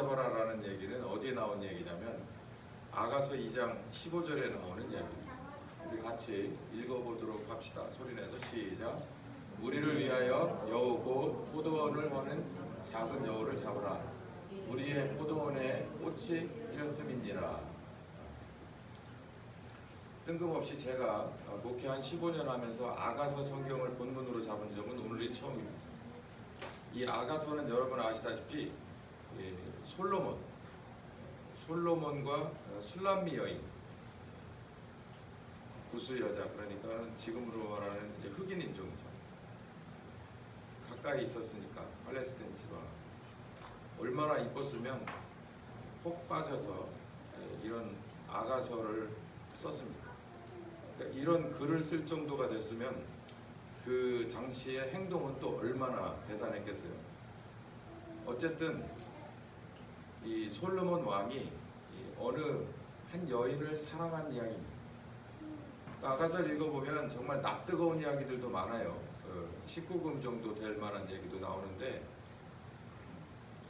잡아라 라는 얘기는 어디에 나온 얘기냐면 아가서 2장 15절에 나오는 얘기입니다. 우리 같이 읽어보도록 합시다. 소리내서 시작. 우리를 위하여 여우 곧 포도원을 허는 작은 여우를 잡으라. 우리의 포도원에 꽃이 피었음이니라. 뜬금없이 제가 목회 한 15년 하면서 아가서 성경을 본문으로 잡은 적은 오늘이 처음입니다. 이 아가서는 여러분 아시다시피 솔로몬과 술람미 여인, 구스 여자, 그러니까 지금으로 말하는 이제 흑인 인종이죠. 가까이 있었으니까 팔레스타인 지방 얼마나 이뻤으면 혹 빠져서 이런 아가서를 썼습니다. 그러니까 이런 글을 쓸 정도가 됐으면 그 당시의 행동은 또 얼마나 대단했겠어요. 어쨌든 이 솔로몬 왕이 어느 한 여인을 사랑한 이야기입니다. 아가서를 읽어보면 정말 낯뜨거운 이야기들도 많아요. 19금 정도 될 만한 얘기도 나오는데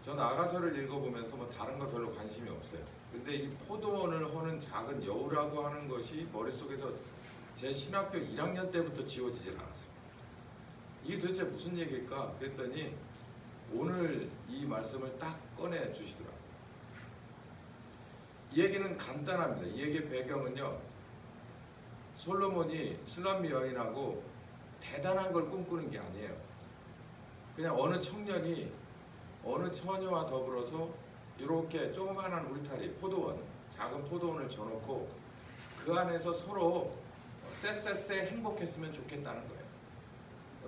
전 아가서를 읽어보면서 뭐 다른 거 별로 관심이 없어요. 근데 이 포도원을 허는 작은 여우라고 하는 것이 머릿속에서 제 신학교 1학년 때부터 지워지질 않았습니다. 이게 도대체 무슨 얘기일까? 그랬더니 오늘 이 말씀을 딱 꺼내 주시더라고요. 이 얘기는 간단합니다. 이 얘기의 배경은요, 솔로몬이 술람미 여인하고 대단한 걸 꿈꾸는 게 아니에요. 그냥 어느 청년이 어느 처녀와 더불어서 이렇게 조그마한 울타리, 포도원, 작은 포도원을 져놓고 그 안에서 서로 쎄쎄쎄 행복했으면 좋겠다는 거예요.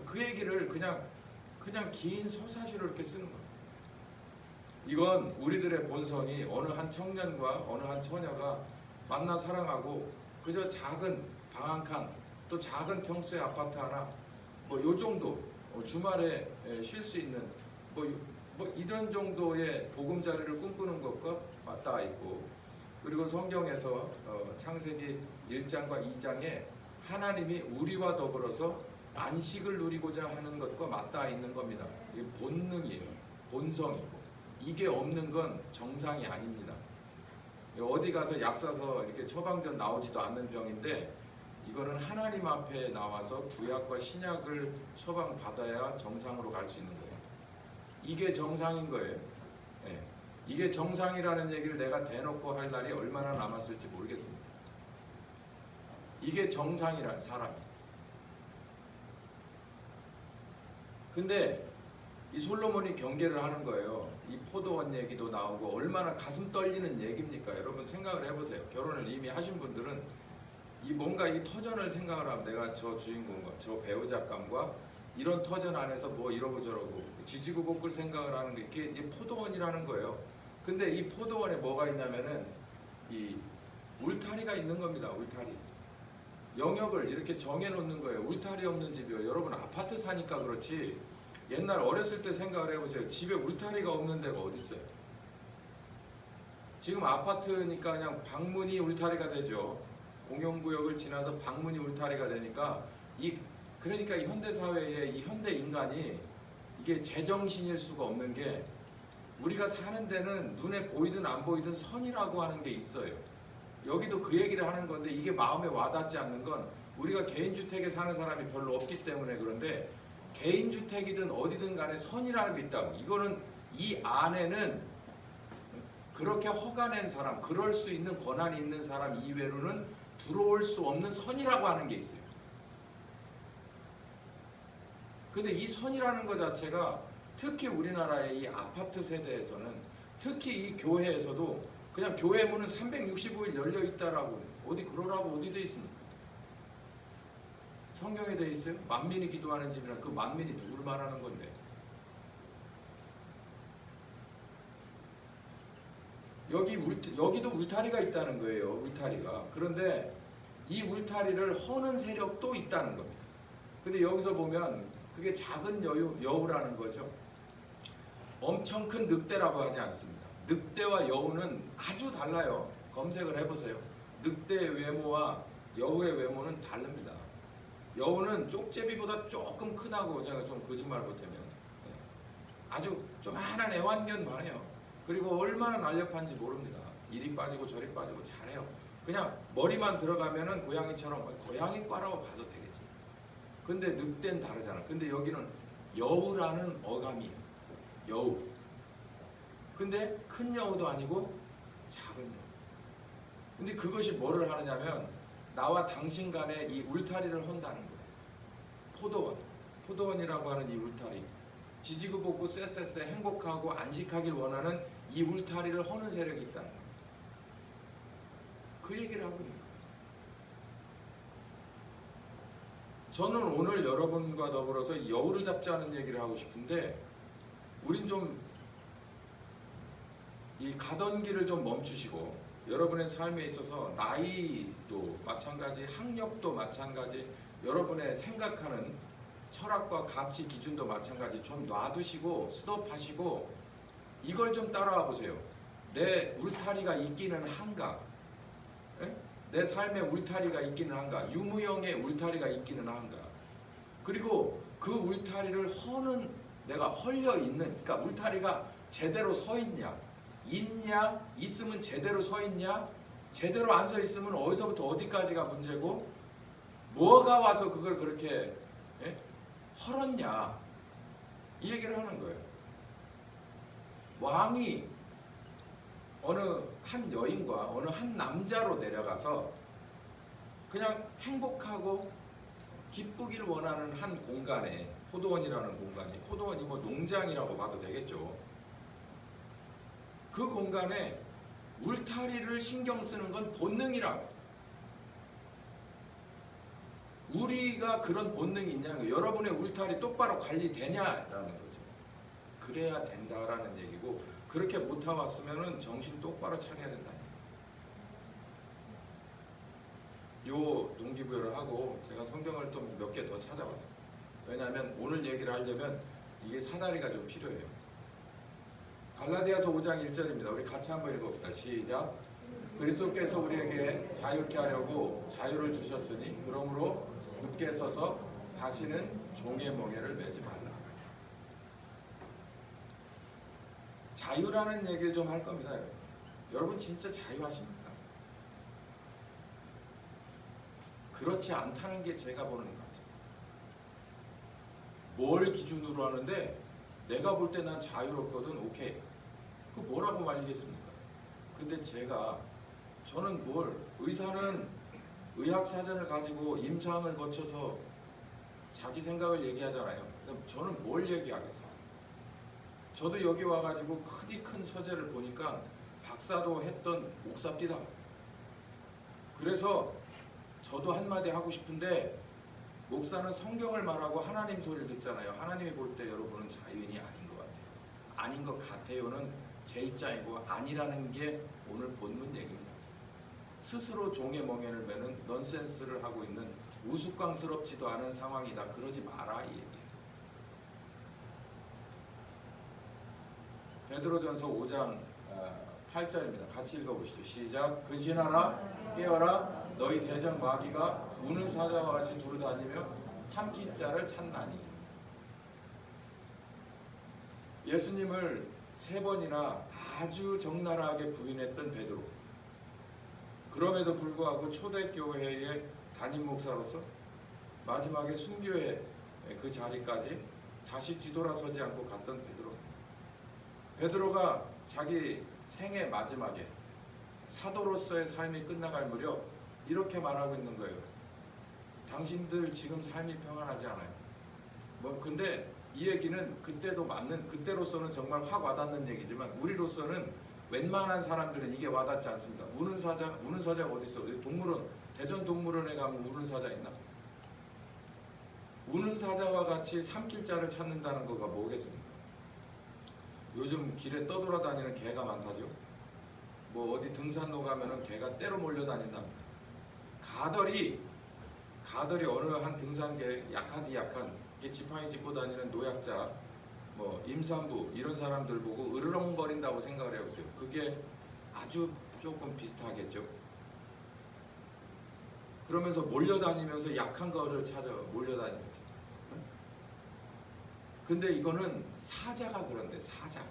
그 얘기를 그냥 긴 서사시로 이렇게 쓰는 거예요. 이건 우리들의 본성이 어느 한 청년과 어느 한 처녀가 만나 사랑하고 그저 작은 방 한 칸, 또 작은 평수의 아파트 하나, 뭐 요 정도 주말에 쉴 수 있는 뭐 이런 정도의 보금자리를 꿈꾸는 것과 맞닿아 있고, 그리고 성경에서 창세기 1장과 2장에 하나님이 우리와 더불어서 안식을 누리고자 하는 것과 맞닿아 있는 겁니다. 이게 본능이에요. 본성이고. 이게 없는 건 정상이 아닙니다. 어디 가서 약 사서 이렇게 처방전 나오지도 않는 병인데 이거는 하나님 앞에 나와서 구약과 신약을 처방받아야 정상으로 갈 수 있는 거예요. 이게 정상인 거예요. 네. 이게 정상이라는 얘기를 내가 대놓고 할 날이 얼마나 남았을지 모르겠습니다. 이게 정상이란 사람이. 근데 이 솔로몬이 경계를 하는 거예요. 이 포도원 얘기도 나오고 얼마나 가슴 떨리는 얘기입니까? 여러분 생각을 해보세요. 결혼을 이미 하신 분들은 이 뭔가 이 터전을 생각을 하면 내가 저 주인공과 저 배우작감과 이런 터전 안에서 뭐 이러고 저러고 지지고 볶을 생각을 하는 게 이게 이제 포도원이라는 거예요. 근데 이 포도원에 뭐가 있냐면은 이 울타리가 있는 겁니다. 울타리. 영역을 이렇게 정해놓는 거예요. 울타리 없는 집이요. 여러분 아파트 사니까 그렇지 옛날 어렸을 때 생각을 해보세요. 집에 울타리가 없는 데가 어디 있어요? 지금 아파트니까 그냥 방문이 울타리가 되죠. 공용구역을 지나서 방문이 울타리가 되니까 그러니까 이 현대 사회에 이 현대 인간이 이게 제정신일 수가 없는 게 우리가 사는 데는 눈에 보이든 안 보이든 선이라고 하는 게 있어요. 여기도 그 얘기를 하는 건데 이게 마음에 와닿지 않는 건 우리가 개인주택에 사는 사람이 별로 없기 때문에 그런데 개인주택이든 어디든 간에 선이라는 게 있다고. 이거는 이 안에는 그렇게 허가낸 사람, 그럴 수 있는 권한이 있는 사람 이외로는 들어올 수 없는 선이라고 하는 게 있어요. 근데 이 선이라는 것 자체가 특히 우리나라의 이 아파트 세대에서는 특히 이 교회에서도 그냥 교회 문은 365일 열려 있다라고 어디 그러라고 어디 돼 있습니까? 성경에 돼 있어요? 만민이 기도하는 집이라 그 만민이 누구를 말하는 건데? 여기도 울타리가 있다는 거예요. 울타리가. 그런데 이 울타리를 허는 세력도 있다는 겁니다. 근데 여기서 보면 그게 작은 여우라는 거죠. 엄청 큰 늑대라고 하지 않습니다. 늑대와 여우는 아주 달라요. 검색을 해보세요. 늑대의 외모와 여우의 외모는 다릅니다. 여우는 쪽제비보다 조금 크다고 제가 좀 거짓말 못하면 아주 조그만한 애완견만 해요. 그리고 얼마나 날렵한지 모릅니다. 이리 빠지고 저리 빠지고 잘해요. 그냥 머리만 들어가면은 고양이처럼 고양이과라고 봐도 되겠지. 근데 늑대는 다르잖아. 근데 여기는 여우라는 어감이에요. 여우. 근데 큰 여우도 아니고 작은 여우. 근데 그것이 뭐를 하느냐면 나와 당신 간에 이 울타리를 헌다는 거예요. 포도원. 포도원이라고 하는 이 울타리. 지지고 볶고 쎄쎄쎄 행복하고 안식하길 원하는 이 울타리를 허는 세력이 있다는 거예요. 그 얘기를 하고 있는 거예요. 저는 오늘 여러분과 더불어서 여우를 잡자는 얘기를 하고 싶은데 우린 좀 이 가던 길을 좀 멈추시고 여러분의 삶에 있어서 나이도 마찬가지, 학력도 마찬가지, 여러분의 생각하는 철학과 가치 기준도 마찬가지 좀 놔두시고 스톱하시고 이걸 좀 따라와 보세요. 내 울타리가 있기는 한가? 에? 내 삶에 울타리가 있기는 한가? 유무형의 울타리가 있기는 한가? 그리고 그 울타리를 허는 내가 헐려 있는, 그러니까 울타리가 제대로 서 있냐? 있냐? 있으면 제대로 서 있냐? 제대로 안 서 있으면 어디서부터 어디까지가 문제고 뭐가 와서 그걸 그렇게 헐었냐? 이 얘기를 하는 거예요. 왕이 어느 한 여인과 어느 한 남자로 내려가서 그냥 행복하고 기쁘길 원하는 한 공간에, 포도원이라는 공간이, 포도원이 뭐 농장이라고 봐도 되겠죠. 그 공간에 울타리를 신경 쓰는 건 본능이라고. 우리가 그런 본능이 있냐는 거예요. 여러분의 울타리 똑바로 관리되냐라는 거죠. 그래야 된다라는 얘기고, 그렇게 못하고 왔으면 정신 똑바로 차려야 된다는 거예요. 요 동기부여를 하고 제가 성경을 좀 몇 개 더 찾아봤어요. 왜냐하면 오늘 얘기를 하려면 이게 사다리가 좀 필요해요. 갈라디아서 5장 1절입니다. 우리 같이 한번 읽어봅시다. 시작. 그리스도께서 우리에게 자유케 하려고 자유를 주셨으니 그러므로 굳게 서서 다시는 종의 멍에를 매지 말라. 자유라는 얘기를 좀 할 겁니다. 여러분 진짜 자유하십니까? 그렇지 않다는 게 제가 보는 거죠. 뭘 기준으로 하는데 내가 볼 때 난 자유롭거든. 오케이. 그 뭐라고 말리겠습니까? 근데 저는 의사는 의학사전을 가지고 임상을 거쳐서 자기 생각을 얘기하잖아요. 저는 뭘 얘기하겠어요? 저도 여기 와가지고 큰 서재를 보니까 박사도 했던 목사입니다. 그래서 저도 한마디 하고 싶은데, 목사는 성경을 말하고 하나님 소리를 듣잖아요. 하나님이 볼 때 여러분은 자유인이 아닌 것 같아요. 아닌 것 같아요는 제 입장이고, 아니라는 게 오늘 본문 얘기입니다. 스스로 종의 멍에를 매는 넌센스를 하고 있는 우스꽝스럽지도 않은 상황이다. 그러지 마라 이 얘기예요. 베드로전서 5장 8절입니다. 같이 읽어보시죠. 시작. 근신하라, 깨어라. 너희 대적 마귀가 우는 사자와 같이 두루다니며 삼킬 자를 찾나니. 예수님을 3번이나 아주 적나라하게 부인했던 베드로. 그럼에도 불구하고 초대교회의 담임 목사로서 마지막에 순교의 그 자리까지 다시 뒤돌아서지 않고 갔던 베드로. 베드로가 자기 생애 마지막에 사도로서의 삶이 끝나갈 무렵 이렇게 말하고 있는 거예요. 당신들 지금 삶이 평안하지 않아요. 근데 이 얘기는 그때도 맞는, 그때로서는 정말 확 와닿는 얘기지만 우리로서는 웬만한 사람들은 이게 와닿지 않습니다. 우는 사자가 어디 있어? 동물원, 대전 동물원에 가면 우는 사자 있나? 우는 사자와 같이 삼킬 자를 찾는다는 거가 뭐겠습니까? 요즘 길에 떠돌아다니는 개가 많다죠. 어디 등산로 가면은 개가 때로 몰려다닌답니다. 가더리 어느 한 등산계 약한 지팡이 짚고 다니는 노약자, 임산부 이런 사람들 보고 으르렁거린다고 생각을 해보세요. 그게 아주 조금 비슷하겠죠. 그러면서 몰려다니면서 약한 거를 찾아 몰려다니면서. 근데 이거는 사자가 그런데 사자가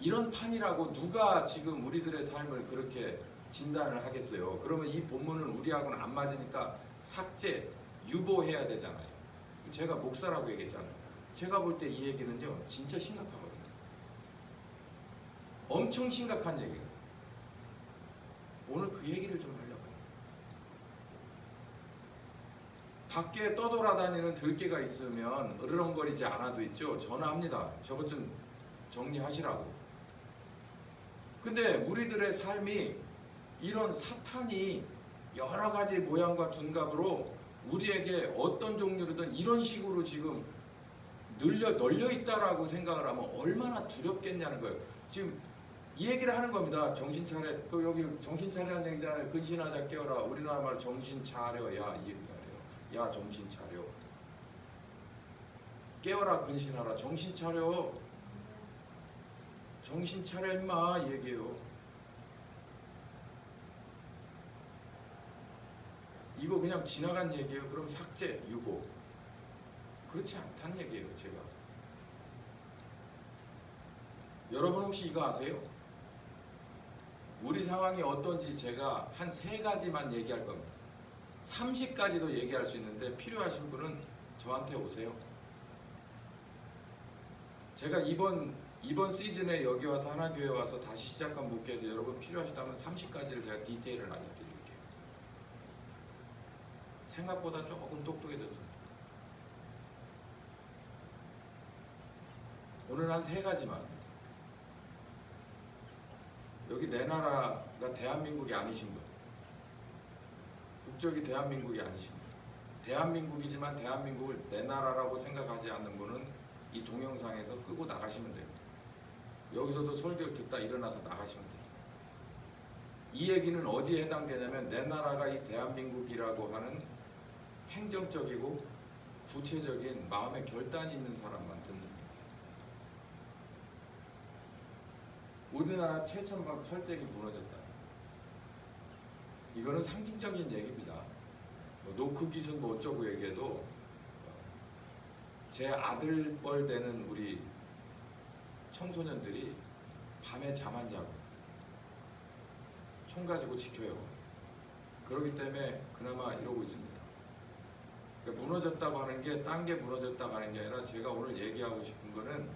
이런 판이라고 누가 지금 우리들의 삶을 그렇게 진단을 하겠어요? 그러면 이 본문은 우리하고는 안 맞으니까 삭제, 유보해야 되잖아요. 제가 목사라고 얘기했잖아요. 제가 볼 때 이 얘기는요, 진짜 심각하거든요. 엄청 심각한 얘기예요. 오늘 그 얘기를 좀 하려고요. 밖에 떠돌아다니는 들개가 있으면 으르렁거리지 않아도 있죠. 전화합니다. 저것 좀 정리하시라고. 근데 우리들의 삶이 이런 사탄이 여러 가지 모양과 둔갑으로 우리에게 어떤 종류로든 이런 식으로 지금 널려 있다라고 생각을 하면 얼마나 두렵겠냐는 거예요. 지금 이 얘기를 하는 겁니다. 정신 차려. 그 여기 정신 차리라는 얘기잖아요. 근신하자 깨어라. 우리나라 말로 정신 차려야 이 얘기가 해요. 야 정신 차려. 깨어라 근신하라. 정신 차려. 정신 차려 임마 이 얘기예요. 이거 그냥 지나간 얘기예요. 그럼 삭제, 유보. 그렇지 않다는 얘기예요. 제가. 여러분 혹시 이거 아세요? 우리 상황이 어떤지 제가 한 3가지만 얘기할 겁니다. 30가지도 얘기할 수 있는데 필요하신 분은 저한테 오세요. 제가 이번 시즌에 여기 와서 하나교회 와서 다시 시작한 목회에서 여러분 필요하시다면 30가지를 제가 디테일을 알려드릴게요. 생각보다 조금 똑똑해졌습니다. 오늘 한 3가지만. 여기 내 나라가 대한민국이 아니신 분, 국적이 대한민국이 아니신 분, 대한민국이지만 대한민국을 내 나라라고 생각하지 않는 분은 이 동영상에서 끄고 나가시면 돼요. 여기서도 설교를 듣다 일어나서 나가시면 돼요. 이 얘기는 어디에 해당되냐면 내 나라가 이 대한민국이라고 하는 행정적이고 구체적인 마음의 결단이 있는 사람만 듣는 얘기예요. 우리나라 최첨방 철책이 무너졌다. 이거는 상징적인 얘기입니다. 뭐 노크 기준 뭐 어쩌고 얘기해도 제 아들뻘 되는 우리 청소년들이 밤에 잠 안 자고 총 가지고 지켜요. 그렇기 때문에 그나마 이러고 있습니다. 그러니까 무너졌다고 하는 게 딴 게 무너졌다고 하는 게 아니라 제가 오늘 얘기하고 싶은 거는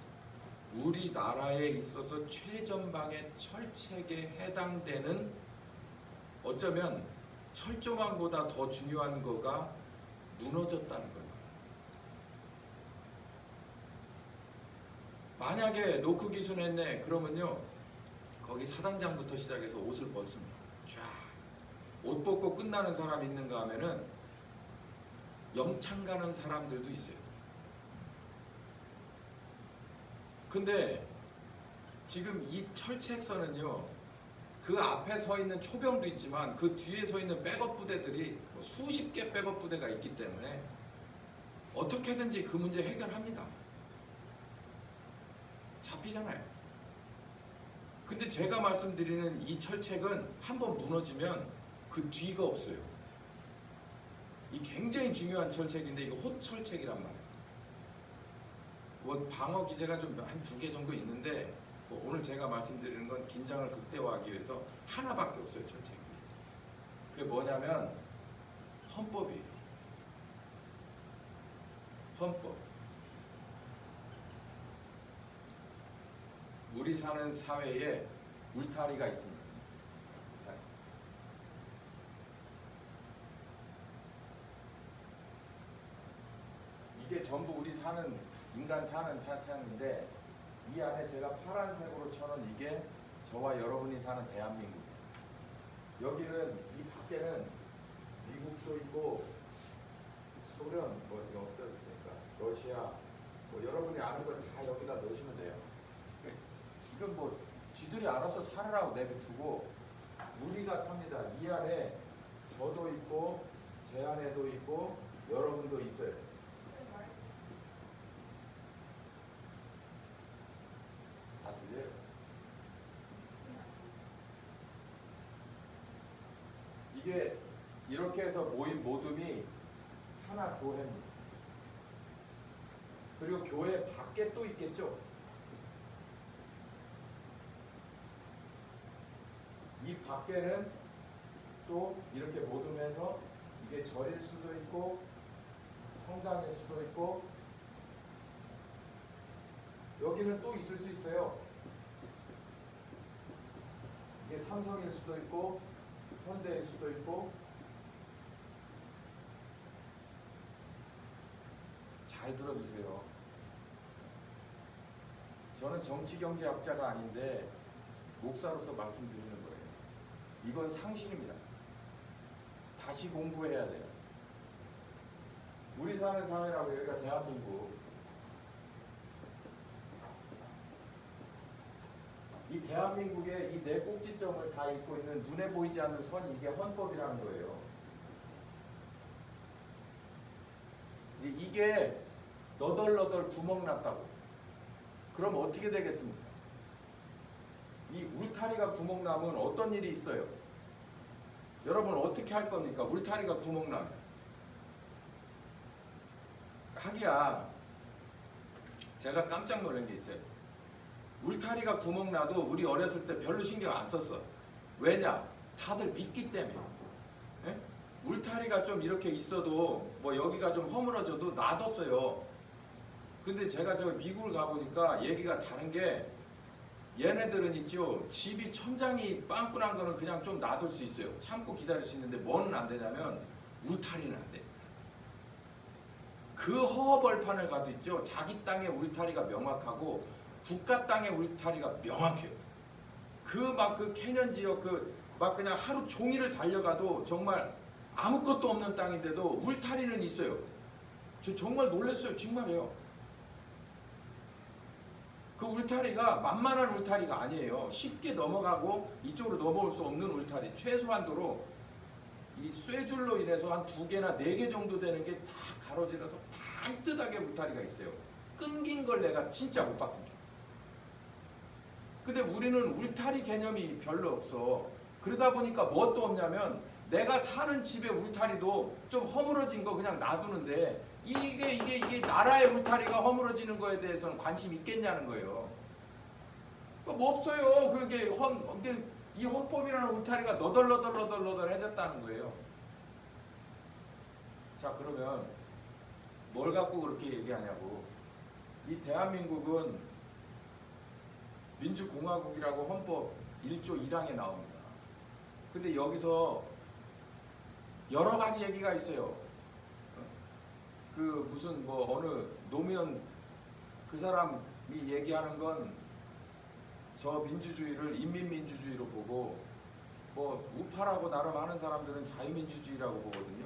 우리나라에 있어서 최전방의 철책에 해당되는 어쩌면 철조망보다 더 중요한 거가 무너졌다는 거예요. 만약에 노크 기순했네 그러면요 거기 사단장부터 시작해서 옷을 벗습니다. 쫙 옷 벗고 끝나는 사람 있는가 하면은 영창 가는 사람들도 있어요. 근데 지금 이 철책선은요 그 앞에 서 있는 초병도 있지만 그 뒤에 서 있는 백업 부대들이 수십 개 백업 부대가 있기 때문에 어떻게든지 그 문제 해결합니다. 잡히잖아요. 근데 제가 말씀드리는 이 철책은 한번 무너지면 그 뒤가 없어요. 이 굉장히 중요한 철책인데 이거 호철책이란 말이에요. 뭐 방어 기제가 좀 한 2개 정도 있는데 뭐 오늘 제가 말씀드리는 건 긴장을 극대화하기 위해서 하나밖에 없어요. 철책이. 그게 뭐냐면 헌법이에요. 헌법. 우리 사는 사회에 울타리가 있습니다. 이게 전부 우리 사는 인간 사는 사상인데 이 안에 제가 파란색으로 쳐놓은 이게 저와 여러분이 사는 대한민국. 여기는 이 밖에는 미국도 있고 소련 뭐 이거 없어졌으니까 러시아 뭐 여러분이 아는 걸 다 여기다 넣으시면 돼요. 이건 뭐 쥐들이 알아서 살아라고 내비두고 우리가 삽니다. 이 안에 저도 있고 제 안에도 있고 여러분도 있어요. 다 들려요? 이게 이렇게 해서 모인 모둠이 하나 교회입니다. 그리고 교회 밖에 또 있겠죠? 이 밖에는 또 이렇게 모둠해서 이게 절일 수도 있고 성당일 수도 있고 여기는 또 있을 수 있어요. 이게 삼성일 수도 있고 현대일 수도 있고. 잘 들어주세요. 저는 정치경제학자가 아닌데 목사로서 말씀드리는 거예요. 이건 상식입니다. 다시 공부해야 돼요. 우리 사는 사회라고 여기가 대한민국. 이 대한민국의 이 네 꼭지점을 다 잇고 있는 눈에 보이지 않는 선이 이게 헌법이라는 거예요. 이게 너덜너덜 구멍 났다고. 그럼 어떻게 되겠습니까? 이 울타리가 구멍 나면 어떤 일이 있어요? 여러분 어떻게 할 겁니까? 울타리가 구멍 나면. 하기야 제가 깜짝 놀란 게 있어요. 울타리가 구멍 나도 우리 어렸을 때 별로 신경 안 썼어. 왜냐? 다들 믿기 때문에. 에? 울타리가 좀 이렇게 있어도 뭐 여기가 좀 허물어져도 놔뒀어요. 근데 제가 저 미국을 가보니까 얘기가 다른 게 얘네들은 있죠. 집이 천장이 빵꾸난 거는 그냥 좀 놔둘 수 있어요. 참고 기다릴 수 있는데 뭐는 안 되냐면 울타리는 안 돼. 그 허허벌판을 가도 있죠. 자기 땅의 울타리가 명확하고 국가 땅의 울타리가 명확해요. 그 캐년 지역 막 그냥 하루 종일을 달려가도 정말 아무것도 없는 땅인데도 울타리는 있어요. 저 정말 놀랐어요. 정말이에요. 그 울타리가 만만한 울타리가 아니에요. 쉽게 넘어가고 이쪽으로 넘어올 수 없는 울타리. 최소한도로 이 쇠줄로 인해서 한 2개나 4개 정도 되는 게 다 가로질러서 반듯하게 울타리가 있어요. 끊긴 걸 내가 진짜 못 봤습니다. 근데 우리는 울타리 개념이 별로 없어. 그러다 보니까 뭣도 없냐면 내가 사는 집의 울타리도 좀 허물어진 거 그냥 놔두는데 이게 나라의 울타리가 허물어지는 거에 대해서는 관심 있겠냐는 거예요. 뭐 없어요. 이 헌법이라는 울타리가 너덜너덜해졌다는 거예요. 자, 그러면 뭘 갖고 그렇게 얘기하냐고. 이 대한민국은 민주공화국이라고 헌법 1조 1항에 나옵니다. 근데 여기서 여러 가지 얘기가 있어요. 무슨 어느 노무현 그 사람이 얘기하는 건 저 민주주의를 인민민주주의로 보고 우파라고 나름 하는 사람들은 자유민주주의라고 보거든요.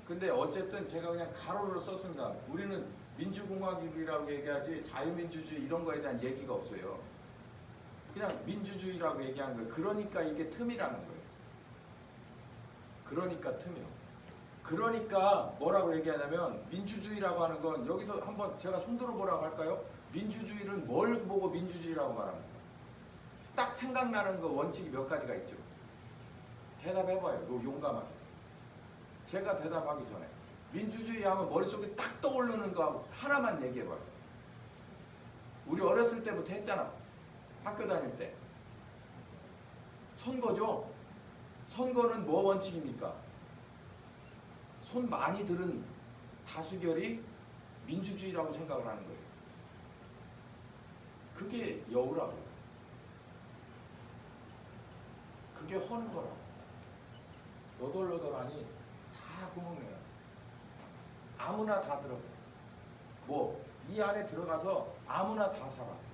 근데 어쨌든 제가 그냥 가로로 썼습니다. 우리는 민주공화국이라고 얘기하지 자유민주주의 이런 거에 대한 얘기가 없어요. 그냥 민주주의라고 얘기하는 거예요. 그러니까 이게 틈이라는 거예요. 그러니까 틈이요. 그러니까 뭐라고 얘기하냐면 민주주의라고 하는 건 여기서 한번 제가 손들어 보라고 할까요? 민주주의는 뭘 보고 민주주의라고 말합니까? 딱 생각나는 거 원칙이 몇 가지가 있죠. 대답해봐요. 용감하게. 제가 대답하기 전에 민주주의 하면 머릿속에 딱 떠오르는 거 하나만 얘기해봐요. 우리 어렸을 때부터 했잖아. 학교 다닐 때. 선거죠. 선거는 뭐 원칙입니까? 손 많이 들은 다수결이 민주주의라고 생각을 하는 거예요. 그게 여우라고요. 그게 허는 거라고. 너덜너덜하니 다 구멍 내놨어. 아무나 다 들어가. 이 안에 들어가서 아무나 다 살아.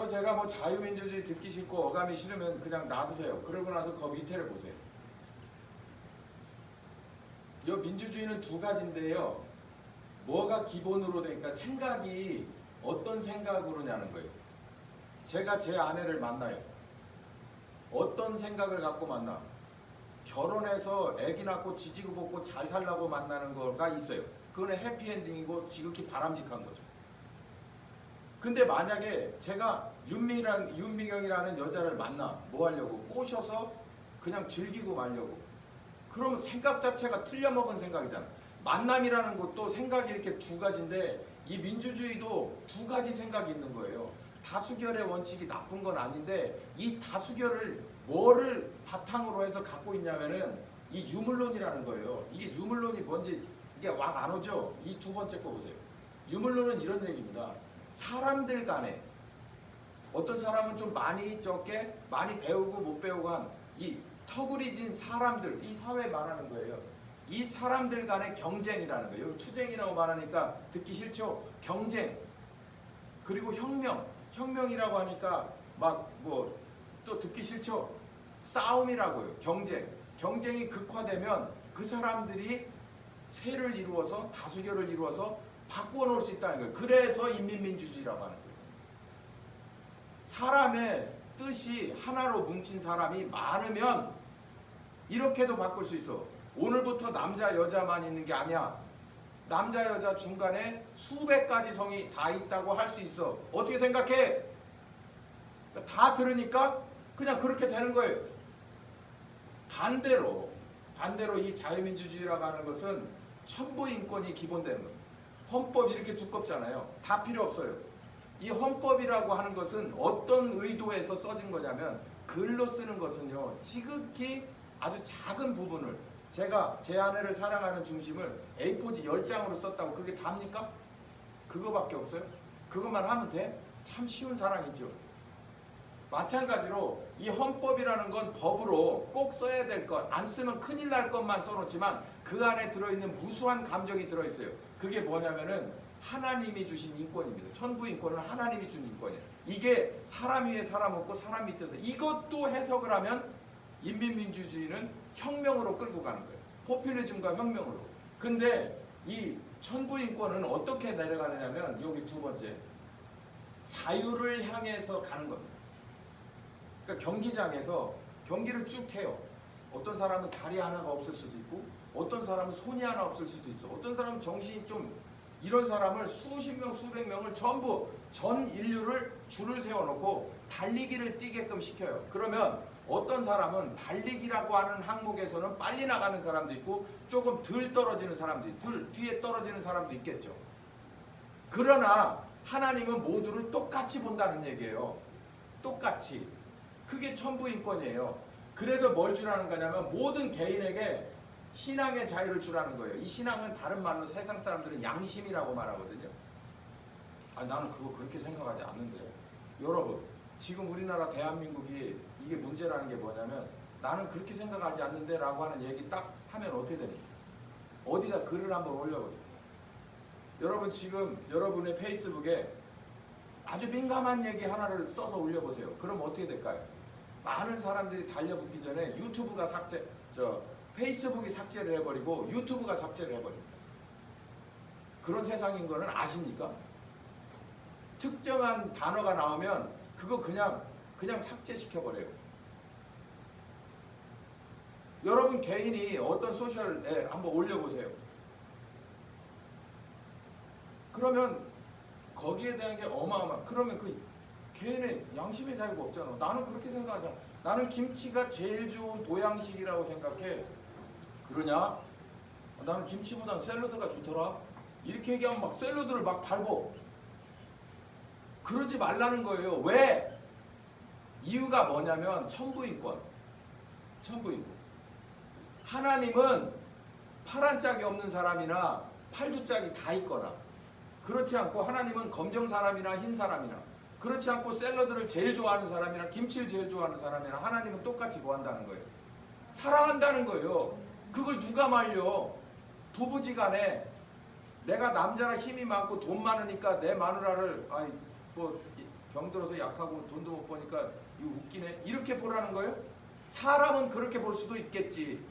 제가 자유민주주의 듣기 싫고 어감이 싫으면 그냥 놔두세요. 그러고 나서 그 밑에를 보세요. 이 민주주의는 두 가지인데요. 뭐가 기본으로 되니까 생각이 어떤 생각으로냐는 거예요. 제가 제 아내를 만나요. 어떤 생각을 갖고 만나? 결혼해서 아기 낳고 지지고 볶고 잘 살라고 만나는 거가 있어요. 그거는 해피엔딩이고 지극히 바람직한 거죠. 근데 만약에 제가 윤미경이라는 여자를 만나 뭐 하려고? 꼬셔서 그냥 즐기고 말려고. 그러면 생각 자체가 틀려먹은 생각이잖아. 만남이라는 것도 생각이 이렇게 두 가지인데 이 민주주의도 두 가지 생각이 있는 거예요. 다수결의 원칙이 나쁜 건 아닌데 이 다수결을 뭐를 바탕으로 해서 갖고 있냐면은 이 유물론이라는 거예요. 이게 유물론이 뭔지 이게 막 안 오죠? 이 두 번째 거 보세요. 유물론은 이런 얘기입니다. 사람들 간에 어떤 사람은 좀 많이 적게 많이 배우고 못 배우고 한 이 터구리진 사람들, 이 사회에 말하는 거예요. 이 사람들 간의 경쟁이라는 거예요. 여기 투쟁이라고 말하니까 듣기 싫죠? 경쟁. 그리고 혁명이라고 하니까 막 뭐 또 듣기 싫죠? 싸움이라고요. 경쟁이 극화되면 그 사람들이 세를 이루어서 다수결을 이루어서 바꾸어 놓을 수 있다는 거예요. 그래서 인민민주주의라고 하는 거예요. 사람의 뜻이 하나로 뭉친 사람이 많으면 이렇게도 바꿀 수 있어. 오늘부터 남자 여자만 있는 게 아니야. 남자 여자 중간에 수백 가지 성이 다 있다고 할 수 있어. 어떻게 생각해? 다 들으니까 그냥 그렇게 되는 거예요. 반대로 이 자유민주주의라고 하는 것은 천부인권이 기본되는 거예요. 헌법이 이렇게 두껍잖아요. 다 필요 없어요. 이 헌법이라고 하는 것은 어떤 의도에서 써진 거냐면 글로 쓰는 것은요. 지극히 아주 작은 부분을 제가 제 아내를 사랑하는 중심을 A4지 10장으로 썼다고 그게 답니까? 그거밖에 없어요? 그것만 하면 돼? 참 쉬운 사랑이죠. 마찬가지로 이 헌법이라는 건 법으로 꼭 써야 될 것, 안 쓰면 큰일 날 것만 써놓지만 그 안에 들어있는 무수한 감정이 들어있어요. 그게 뭐냐면은 하나님이 주신 인권입니다. 천부인권은 하나님이 준 인권이에요. 이게 사람 위에 사람 없고 사람 밑에서 이것도 해석을 하면 인민민주주의는 혁명으로 끌고 가는 거예요. 포퓰리즘과 혁명으로. 근데 이 천부인권은 어떻게 내려가느냐면 여기 두 번째 자유를 향해서 가는 겁니다. 그러니까 경기장에서 경기를 쭉 해요. 어떤 사람은 다리 하나가 없을 수도 있고 어떤 사람은 손이 하나 없을 수도 있어. 어떤 사람은 정신이 좀 이런 사람을 수십 명 수백 명을 전부 전 인류를 줄을 세워놓고 달리기를 뛰게끔 시켜요. 그러면 어떤 사람은 달리기라고 하는 항목에서는 빨리 나가는 사람도 있고 조금 덜 떨어지는 사람도 있고 뒤에 떨어지는 사람도 있겠죠. 그러나 하나님은 모두를 똑같이 본다는 얘기예요. 똑같이. 그게 천부인권이에요. 그래서 뭘 주라는 거냐면 모든 개인에게 신앙의 자유를 주라는 거예요. 이 신앙은 다른 말로 세상 사람들은 양심이라고 말하거든요. 나는 그거 그렇게 생각하지 않는데. 여러분, 지금 우리나라 대한민국이 이게 문제라는 게 뭐냐면 나는 그렇게 생각하지 않는데 라고 하는 얘기 딱 하면 어떻게 됩니까? 어디다 글을 한번 올려보세요. 여러분 지금 여러분의 페이스북에 아주 민감한 얘기 하나를 써서 올려보세요. 그럼 어떻게 될까요? 많은 사람들이 달려붙기 전에 페이스북이 삭제를 해버리고 유튜브가 삭제를 해버립니다. 그런 세상인 거는 아십니까? 특정한 단어가 나오면 그거 그냥 삭제시켜버려요. 여러분 개인이 어떤 소셜에 한번 올려보세요. 그러면 거기에 대한 게 그러면 그 개인의 양심의 자유가 없잖아. 나는 그렇게 생각하잖아. 나는 김치가 제일 좋은 보양식이라고 생각해. 그러냐? 나는 김치보단 샐러드가 좋더라. 이렇게 얘기하면 막 샐러드를 막 밟어. 그러지 말라는 거예요. 왜? 이유가 뭐냐면 천부인권. 하나님은 파란 짝이 없는 사람이나 팔두 짝이 다 있거나 그렇지 않고 하나님은 검정 사람이나 흰 사람이나 그렇지 않고 샐러드를 제일 좋아하는 사람이나 김치를 제일 좋아하는 사람이나 하나님은 똑같이 뭐 한다는 거예요? 사랑한다는 거예요. 그걸 누가 말려? 부부지간에 내가 남자라 힘이 많고 돈 많으니까 내 마누라를 병들어서 약하고 돈도 못 버니까 이거 웃기네 이렇게 보라는 거예요? 사람은 그렇게 볼 수도 있겠지.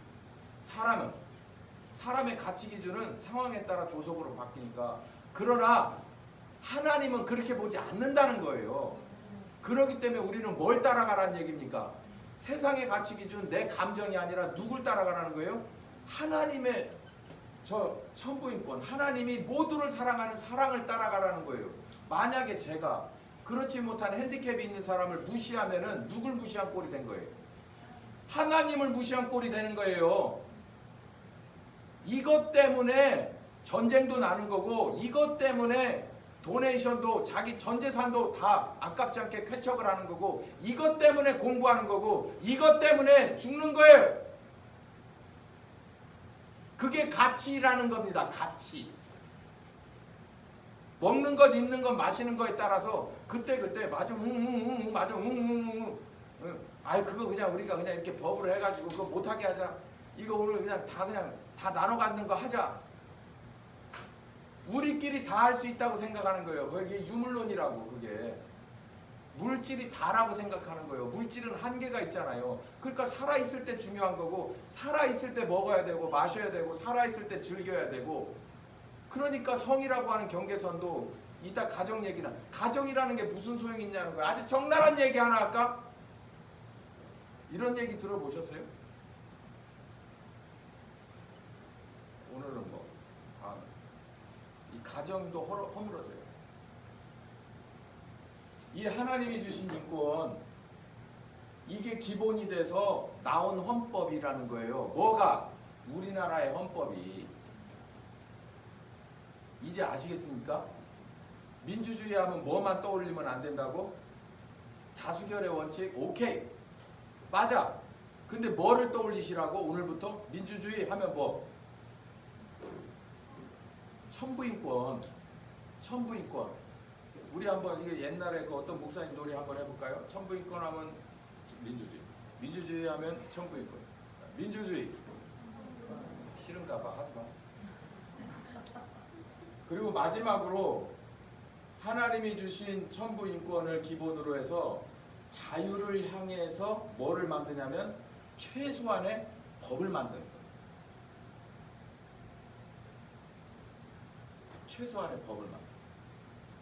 사람의 가치 기준은 상황에 따라 조속으로 바뀌니까. 그러나 하나님은 그렇게 보지 않는다는 거예요. 그렇기 때문에 우리는 뭘 따라가라는 얘기입니까? 세상의 가치 기준 내 감정이 아니라 누굴 따라가라는 거예요? 하나님의 천부인권, 하나님이 모두를 사랑하는 사랑을 따라가라는 거예요. 만약에 제가 그렇지 못한 핸디캡이 있는 사람을 무시하면은 누굴 무시한 꼴이 된 거예요? 하나님을 무시한 꼴이 되는 거예요. 이것 때문에 전쟁도 나는 거고 이것 때문에 도네이션도 자기 전 재산도 다 아깝지 않게 쾌척을 하는 거고, 이것 때문에 공부하는 거고, 이것 때문에 죽는 거예요. 그게 가치라는 겁니다. 가치. 먹는 것, 입는 것, 마시는 거에 따라서 그때 맞아, 맞아, 아이 그거 그냥 우리가 그냥 이렇게 법으로 해가지고 그거 못하게 하자. 이거 오늘 그냥 다 나눠 갖는 거 하자. 우리끼리 다 할 수 있다고 생각하는 거예요. 그게 유물론이라고. 그게 물질이 다라고 생각하는 거예요. 물질은 한계가 있잖아요. 그러니까 살아있을 때 중요한 거고, 살아있을 때 먹어야 되고 마셔야 되고 살아있을 때 즐겨야 되고. 그러니까 성이라고 하는 경계선도 이따 가정 얘기나, 가정이라는 게 무슨 소용이 있냐는 거예요. 아주 적나라한 얘기 하나 할까? 이런 얘기 들어보셨어요? 오늘은 뭐 다음 이 가정도 허물어져요. 이 하나님이 주신 인권, 이게 기본이 돼서 나온 헌법이라는 거예요. 뭐가? 우리나라의 헌법이. 이제 아시겠습니까? 민주주의 하면 뭐만 떠올리면 안 된다고? 다수결의 원칙? 오케이. 맞아. 근데 뭐를 떠올리시라고? 오늘부터? 민주주의 하면 뭐? 천부인권. 우리 한번 이게 옛날에 그 어떤 목사님 놀이 한번 해볼까요? 천부인권 하면 민주주의 하면 천부인권. 민주주의 싫은가 봐. 하지 마. 그리고 마지막으로 하나님이 주신 천부인권을 기본으로 해서 자유를 향해서 뭐를 만드냐면 최소한의 법을 만드는 거예요. 최소한의 법을 만드는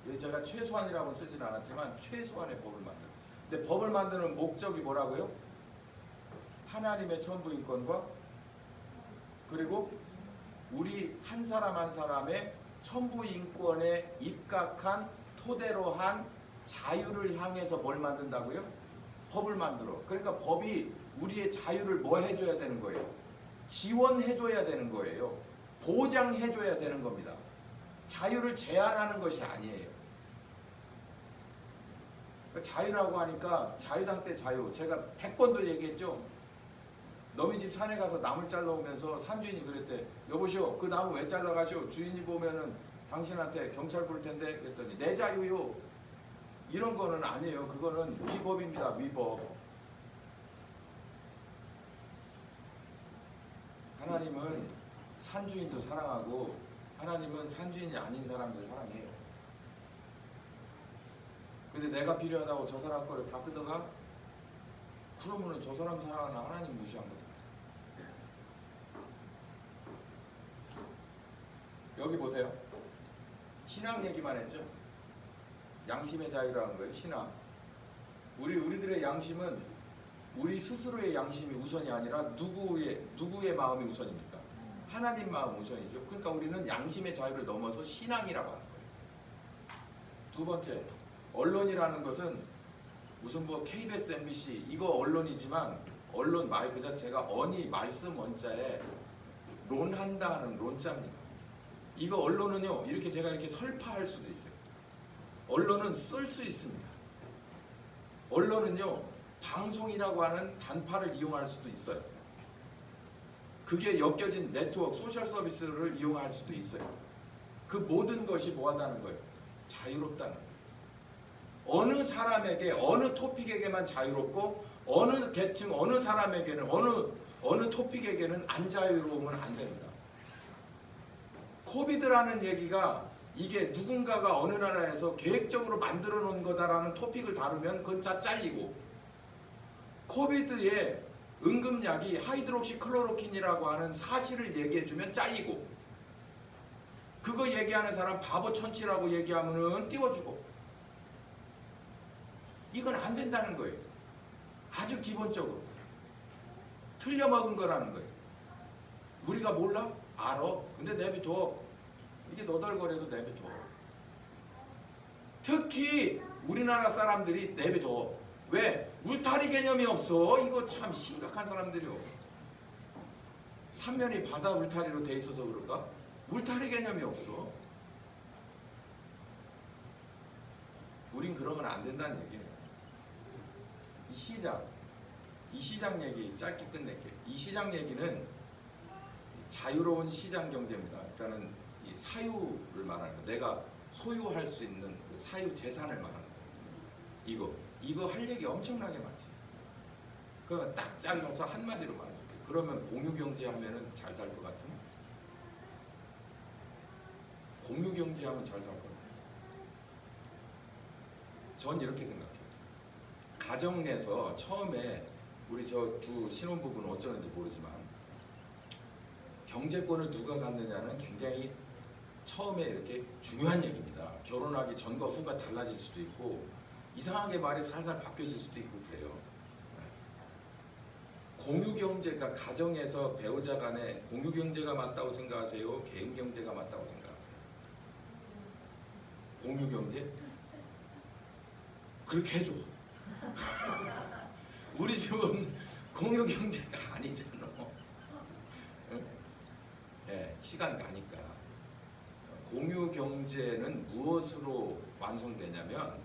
거예요. 제가 최소한이라고 쓰진 않았지만 최소한의 법을 만드는 거예요. 근데 법을 만드는 목적이 뭐라고요? 하나님의 천부인권과 그리고 우리 한 사람 한 사람의 천부인권에 입각한 토대로 한 자유를 향해서 뭘 만든다고요? 법을 만들어. 그러니까 법이 우리의 자유를 뭐 해줘야 되는 거예요? 지원해줘야 되는 거예요. 보장해줘야 되는 겁니다. 자유를 제한하는 것이 아니에요. 자유라고 하니까 자유당 때 자유, 제가 100번도 얘기했죠. 너희 집 산에 가서 나물 잘라오면서 산주인이 그랬대. 여보시오, 그 나무 왜 잘라가시오? 주인이 보면은 당신한테 경찰 부를 텐데. 그랬더니 내 자유요. 이런 거는 아니에요. 그거는 위법입니다. 위법. 하나님은 산주인도 사랑하고 하나님은 산주인이 아닌 사람도 사랑해요. 근데 내가 필요하다고 저 사람 거를 다 뜯어가? 그러면은 저 사람 사랑하는 하나님 무시한 거다. 여기 보세요. 신앙 얘기만 했죠. 양심의 자유라는 거예요. 신앙. 우리들의 양심은 우리 스스로의 양심이 우선이 아니라 누구의 마음이 우선입니까? 하나님 마음 우선이죠. 그러니까 우리는 양심의 자유를 넘어서 신앙이라고 하는 거예요. 두 번째, 언론이라는 것은 무슨 뭐 KBS, MBC 이거 언론이지만 언론 말 그 자체가 언이 말씀 원자에 론한다는 론자입니다. 이거 언론은요 이렇게 제가 이렇게 설파할 수도 있어요. 언론은 쓸 수 있습니다. 언론은요 방송이라고 하는 단파를 이용할 수도 있어요. 그게 엮여진 네트워크, 소셜 서비스를 이용할 수도 있어요. 그 모든 것이 뭐하다는 거예요? 자유롭다는 거예요. 어느 사람에게 어느 토픽에게만 자유롭고 어느 계층 어느 사람에게는 어느 토픽에게는 안 자유로우면 안 됩니다. 코비드라는 얘기가 이게 누군가가 어느 나라에서 계획적으로 만들어 놓은 거다라는 토픽을 다루면 그건 다 잘리고, 코비드의 응급약이 하이드록시클로로킨이라고 하는 사실을 얘기해주면 잘리고, 그거 얘기하는 사람 바보 천치라고 얘기하면은 띄워주고, 이건 안 된다는 거예요. 아주 기본적으로 틀려먹은 거라는 거예요. 우리가 몰라? 알아. 근데 내비둬. 이게 너덜거려도 내비둬. 특히 우리나라 사람들이 내비둬. 왜? 울타리 개념이 없어. 이거 참 심각한 사람들이요. 삼면이 바다 울타리로 돼 있어서 그런가? 울타리 개념이 없어. 우린 그러면 안 된다는 얘기예요. 이 시장 얘기 짧게 끝낼게요. 이 시장 얘기는 자유로운 시장 경제입니다. 그러니까는 이 사유를 말하는 거, 내가 소유할 수 있는 그 사유 재산을 말하는 거거든요. 이거 할 얘기 엄청나게 많지. 그거 딱 잘라서 한마디로 말해줄게. 그러면 공유 경제 하면은 잘 살 것 같은? 공유 경제 하면 잘 살 것 같아. 전 이렇게 생각해요. 가정 내에서 처음에 우리 저 두 신혼부부는 어쩌는지 모르지만 경제권을 누가 갖느냐는 굉장히 처음에 이렇게 중요한 얘기입니다. 결혼하기 전과 후가 달라질 수도 있고 이상하게 말이 살살 바뀌어질 수도 있고 그래요. 공유경제가 가정에서 배우자 간에 공유경제가 맞다고 생각하세요? 개인경제가 맞다고 생각하세요? 공유경제? 그렇게 해줘. 우리 집은 공유경제가 아니잖아. 응? 네, 시간 가니까. 공유경제는 무엇으로 완성되냐면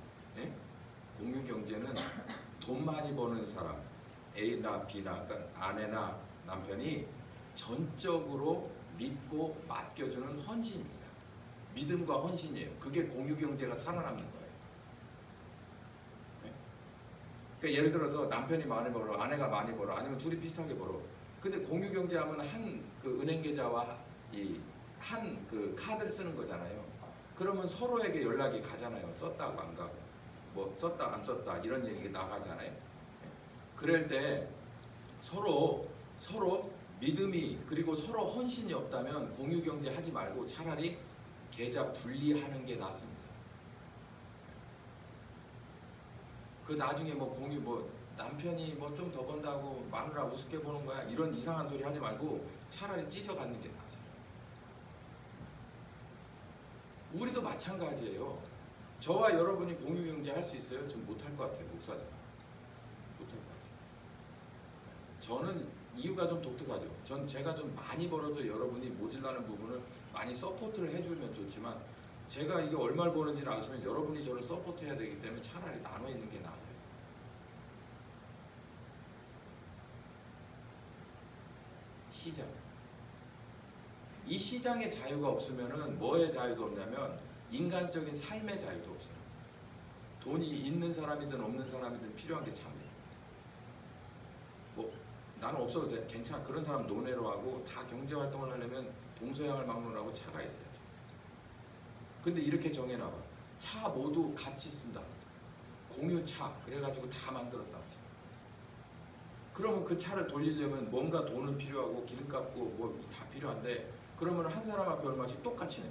공유경제는 돈 많이 버는 사람 A나 B나 그러니까 아내나 남편이 전적으로 믿고 맡겨주는 헌신입니다. 믿음과 헌신이에요. 그게 공유경제가 살아남는 거예요. 그러니까 예를 들어서 남편이 많이 벌어, 아내가 많이 벌어, 아니면 둘이 비슷하게 벌어. 근데 공유경제하면 한 그 은행 계좌와 한 그 카드를 쓰는 거잖아요. 그러면 서로에게 연락이 가잖아요. 썼다고 안 가고, 뭐 썼다 안 썼다 이런 얘기가 나가잖아요. 그럴 때 서로 믿음이 그리고 서로 헌신이 없다면 공유경제 하지 말고 차라리 계좌 분리하는 게 낫습니다. 그 나중에 뭐 공유 뭐 남편이 뭐 좀 더 번다고 마누라 우습게 보는 거야 이런 이상한 소리 하지 말고 차라리 찢어갖는 게 나아요. 우리도 마찬가지예요. 저와 여러분이 공유경제 할 수 있어요? 전 못할 것 같아요. 목사잖아. 못할 것 같아요. 저는 이유가 좀 독특하죠. 제가 좀 많이 벌어서 여러분이 모질라는 부분을 많이 서포트를 해주면 좋지만 제가 이게 얼마를 버는지를 아시면 여러분이 저를 서포트해야 되기 때문에 차라리 나눠 있는 게 나아요. 시장. 이 시장의 자유가 없으면은 뭐의 자유도 없냐면 인간적인 삶의 자유도 없어요. 돈이 있는 사람이든 없는 사람이든 필요한 게 참이에요. 뭐 나는 없어도 돼. 괜찮아. 그런 사람 논외로 하고 다 경제 활동을 하려면 동서양을 막론하고 차가 있어야죠. 근데 이렇게 정해놔봐. 차 모두 같이 쓴다. 공유차. 그래가지고 다 만들었다고 쳐. 그러면 그 차를 돌리려면 뭔가 돈은 필요하고 기름값고 뭐 다 필요한데 그러면 한 사람 앞에 얼마씩 똑같이 내.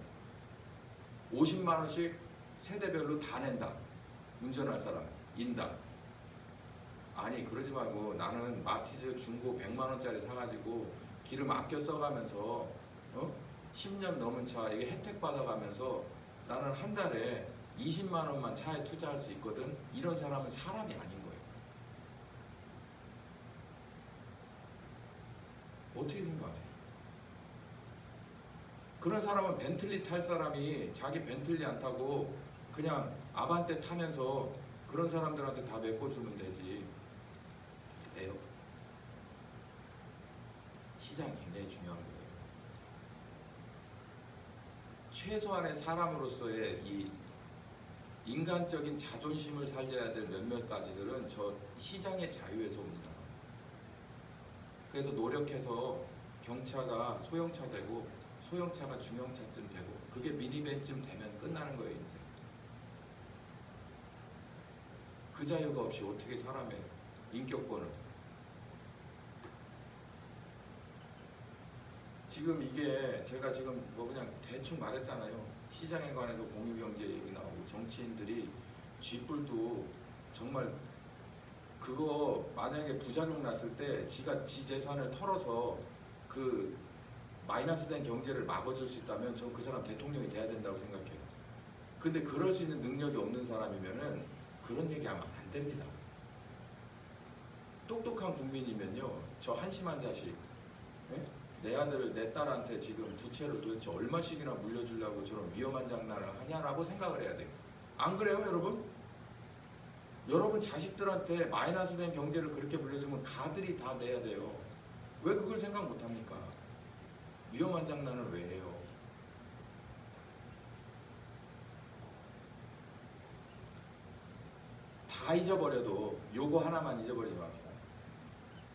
50만 원씩 세대별로 다 낸다. 운전할 사람 인당. 아니 그러지 말고 나는 마티즈 중고 100만 원짜리 사가지고 기름 아껴 써가면서 10년 넘은 차 이게 혜택 받아가면서 나는 한 달에 20만 원만 차에 투자할 수 있거든. 이런 사람은 사람이 아닌 거예요. 어떻게 생각하세요? 그런 사람은 벤틀리 탈 사람이 자기 벤틀리 안 타고 그냥 아반떼 타면서 그런 사람들한테 다 메꿔주면 되지. 돼요. 시장이 굉장히 중요한 거예요. 최소한의 사람으로서의 이 인간적인 자존심을 살려야 될 몇몇 가지들은 저 시장의 자유에서 옵니다. 그래서 노력해서 경차가 소형차 되고 소형차가 중형차쯤 되고 그게 미니밴쯤 되면 끝나는 거예요. 인생. 그 자유가 없이 어떻게 사람의 인격권을 지금 이게 제가 지금 뭐 그냥 대충 말했잖아요. 시장에 관해서 공유경제 얘기 나오고 정치인들이 쥐뿔도 정말 그거 만약에 부작용 났을 때 지가 지 재산을 털어서 그 마이너스 된 경제를 막아줄 수 있다면 저 그 사람 대통령이 돼야 된다고 생각해요. 근데 그럴 수 있는 능력이 없는 사람이면은 그런 얘기하면 안 됩니다. 똑똑한 국민이면요, 저 한심한 자식, 내 아들, 내 딸한테 지금 부채를 도대체 얼마씩이나 물려주려고 저런 위험한 장난을 하냐라고 생각을 해야 돼요. 안 그래요, 여러분? 여러분 자식들한테 마이너스 된 경제를 그렇게 불려주면 가들이 다 내야 돼요. 왜 그걸 생각 못합니까? 위험한 장난을 왜 해요? 다 잊어버려도 요거 하나만 잊어버리지 맙시다.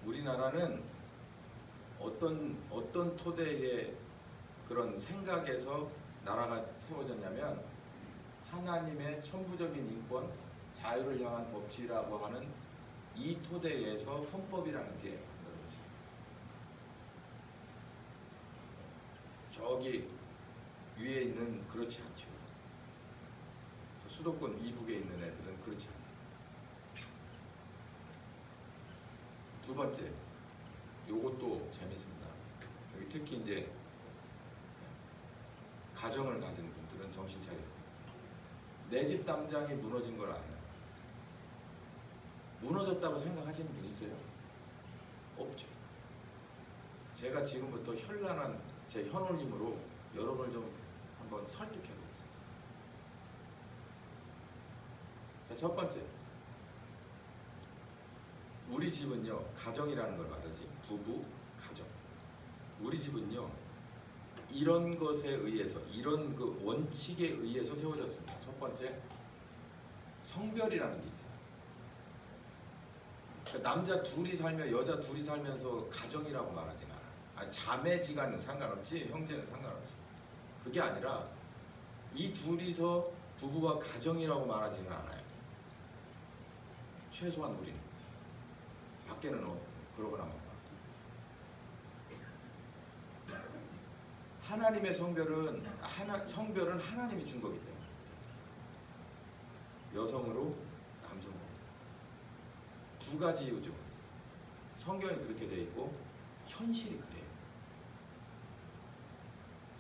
우리나라는 어떤 토대의 그런 생각에서 나라가 세워졌냐면 하나님의 천부적인 인권, 자유를 향한 법치라고 하는 이 토대에서 헌법이라는 게 만들어졌어요. 저기 위에 있는 그렇지 않죠. 저 수도권 이북에 있는 애들은 그렇지 않아요. 두 번째, 요것도 재밌습니다. 여기 특히 이제 가정을 가진 분들은 정신 차려요. 내 집 담장이 무너진 걸 알아요. 무너졌다고 생각하시는 분 있어요? 없죠. 제가 지금부터 현란한 제 현호님으로 여러분을 좀 한번 설득해 보겠습니다. 자, 첫 번째, 우리 집은요, 가정이라는 걸 말하지, 부부, 가정. 우리 집은요, 이런 것에 의해서, 이런 그 원칙에 의해서 세워졌습니다. 첫 번째, 성별이라는 게 있어요. 그러니까 남자 둘이 살며 여자 둘이 살면서 가정이라고 말하진 않아. 아니, 자매지간은 상관없지, 형제는 상관없지. 그게 아니라 이 둘이서 부부가 가정이라고 말하지는 않아요. 최소한 우리는. 밖에는 그러거나 말거나. 하나님의 성별은 하나님이 준 거기 때문에 여성으로 남성으로 두 가지 이유죠. 성경이 그렇게 돼 있고 현실이 그래요.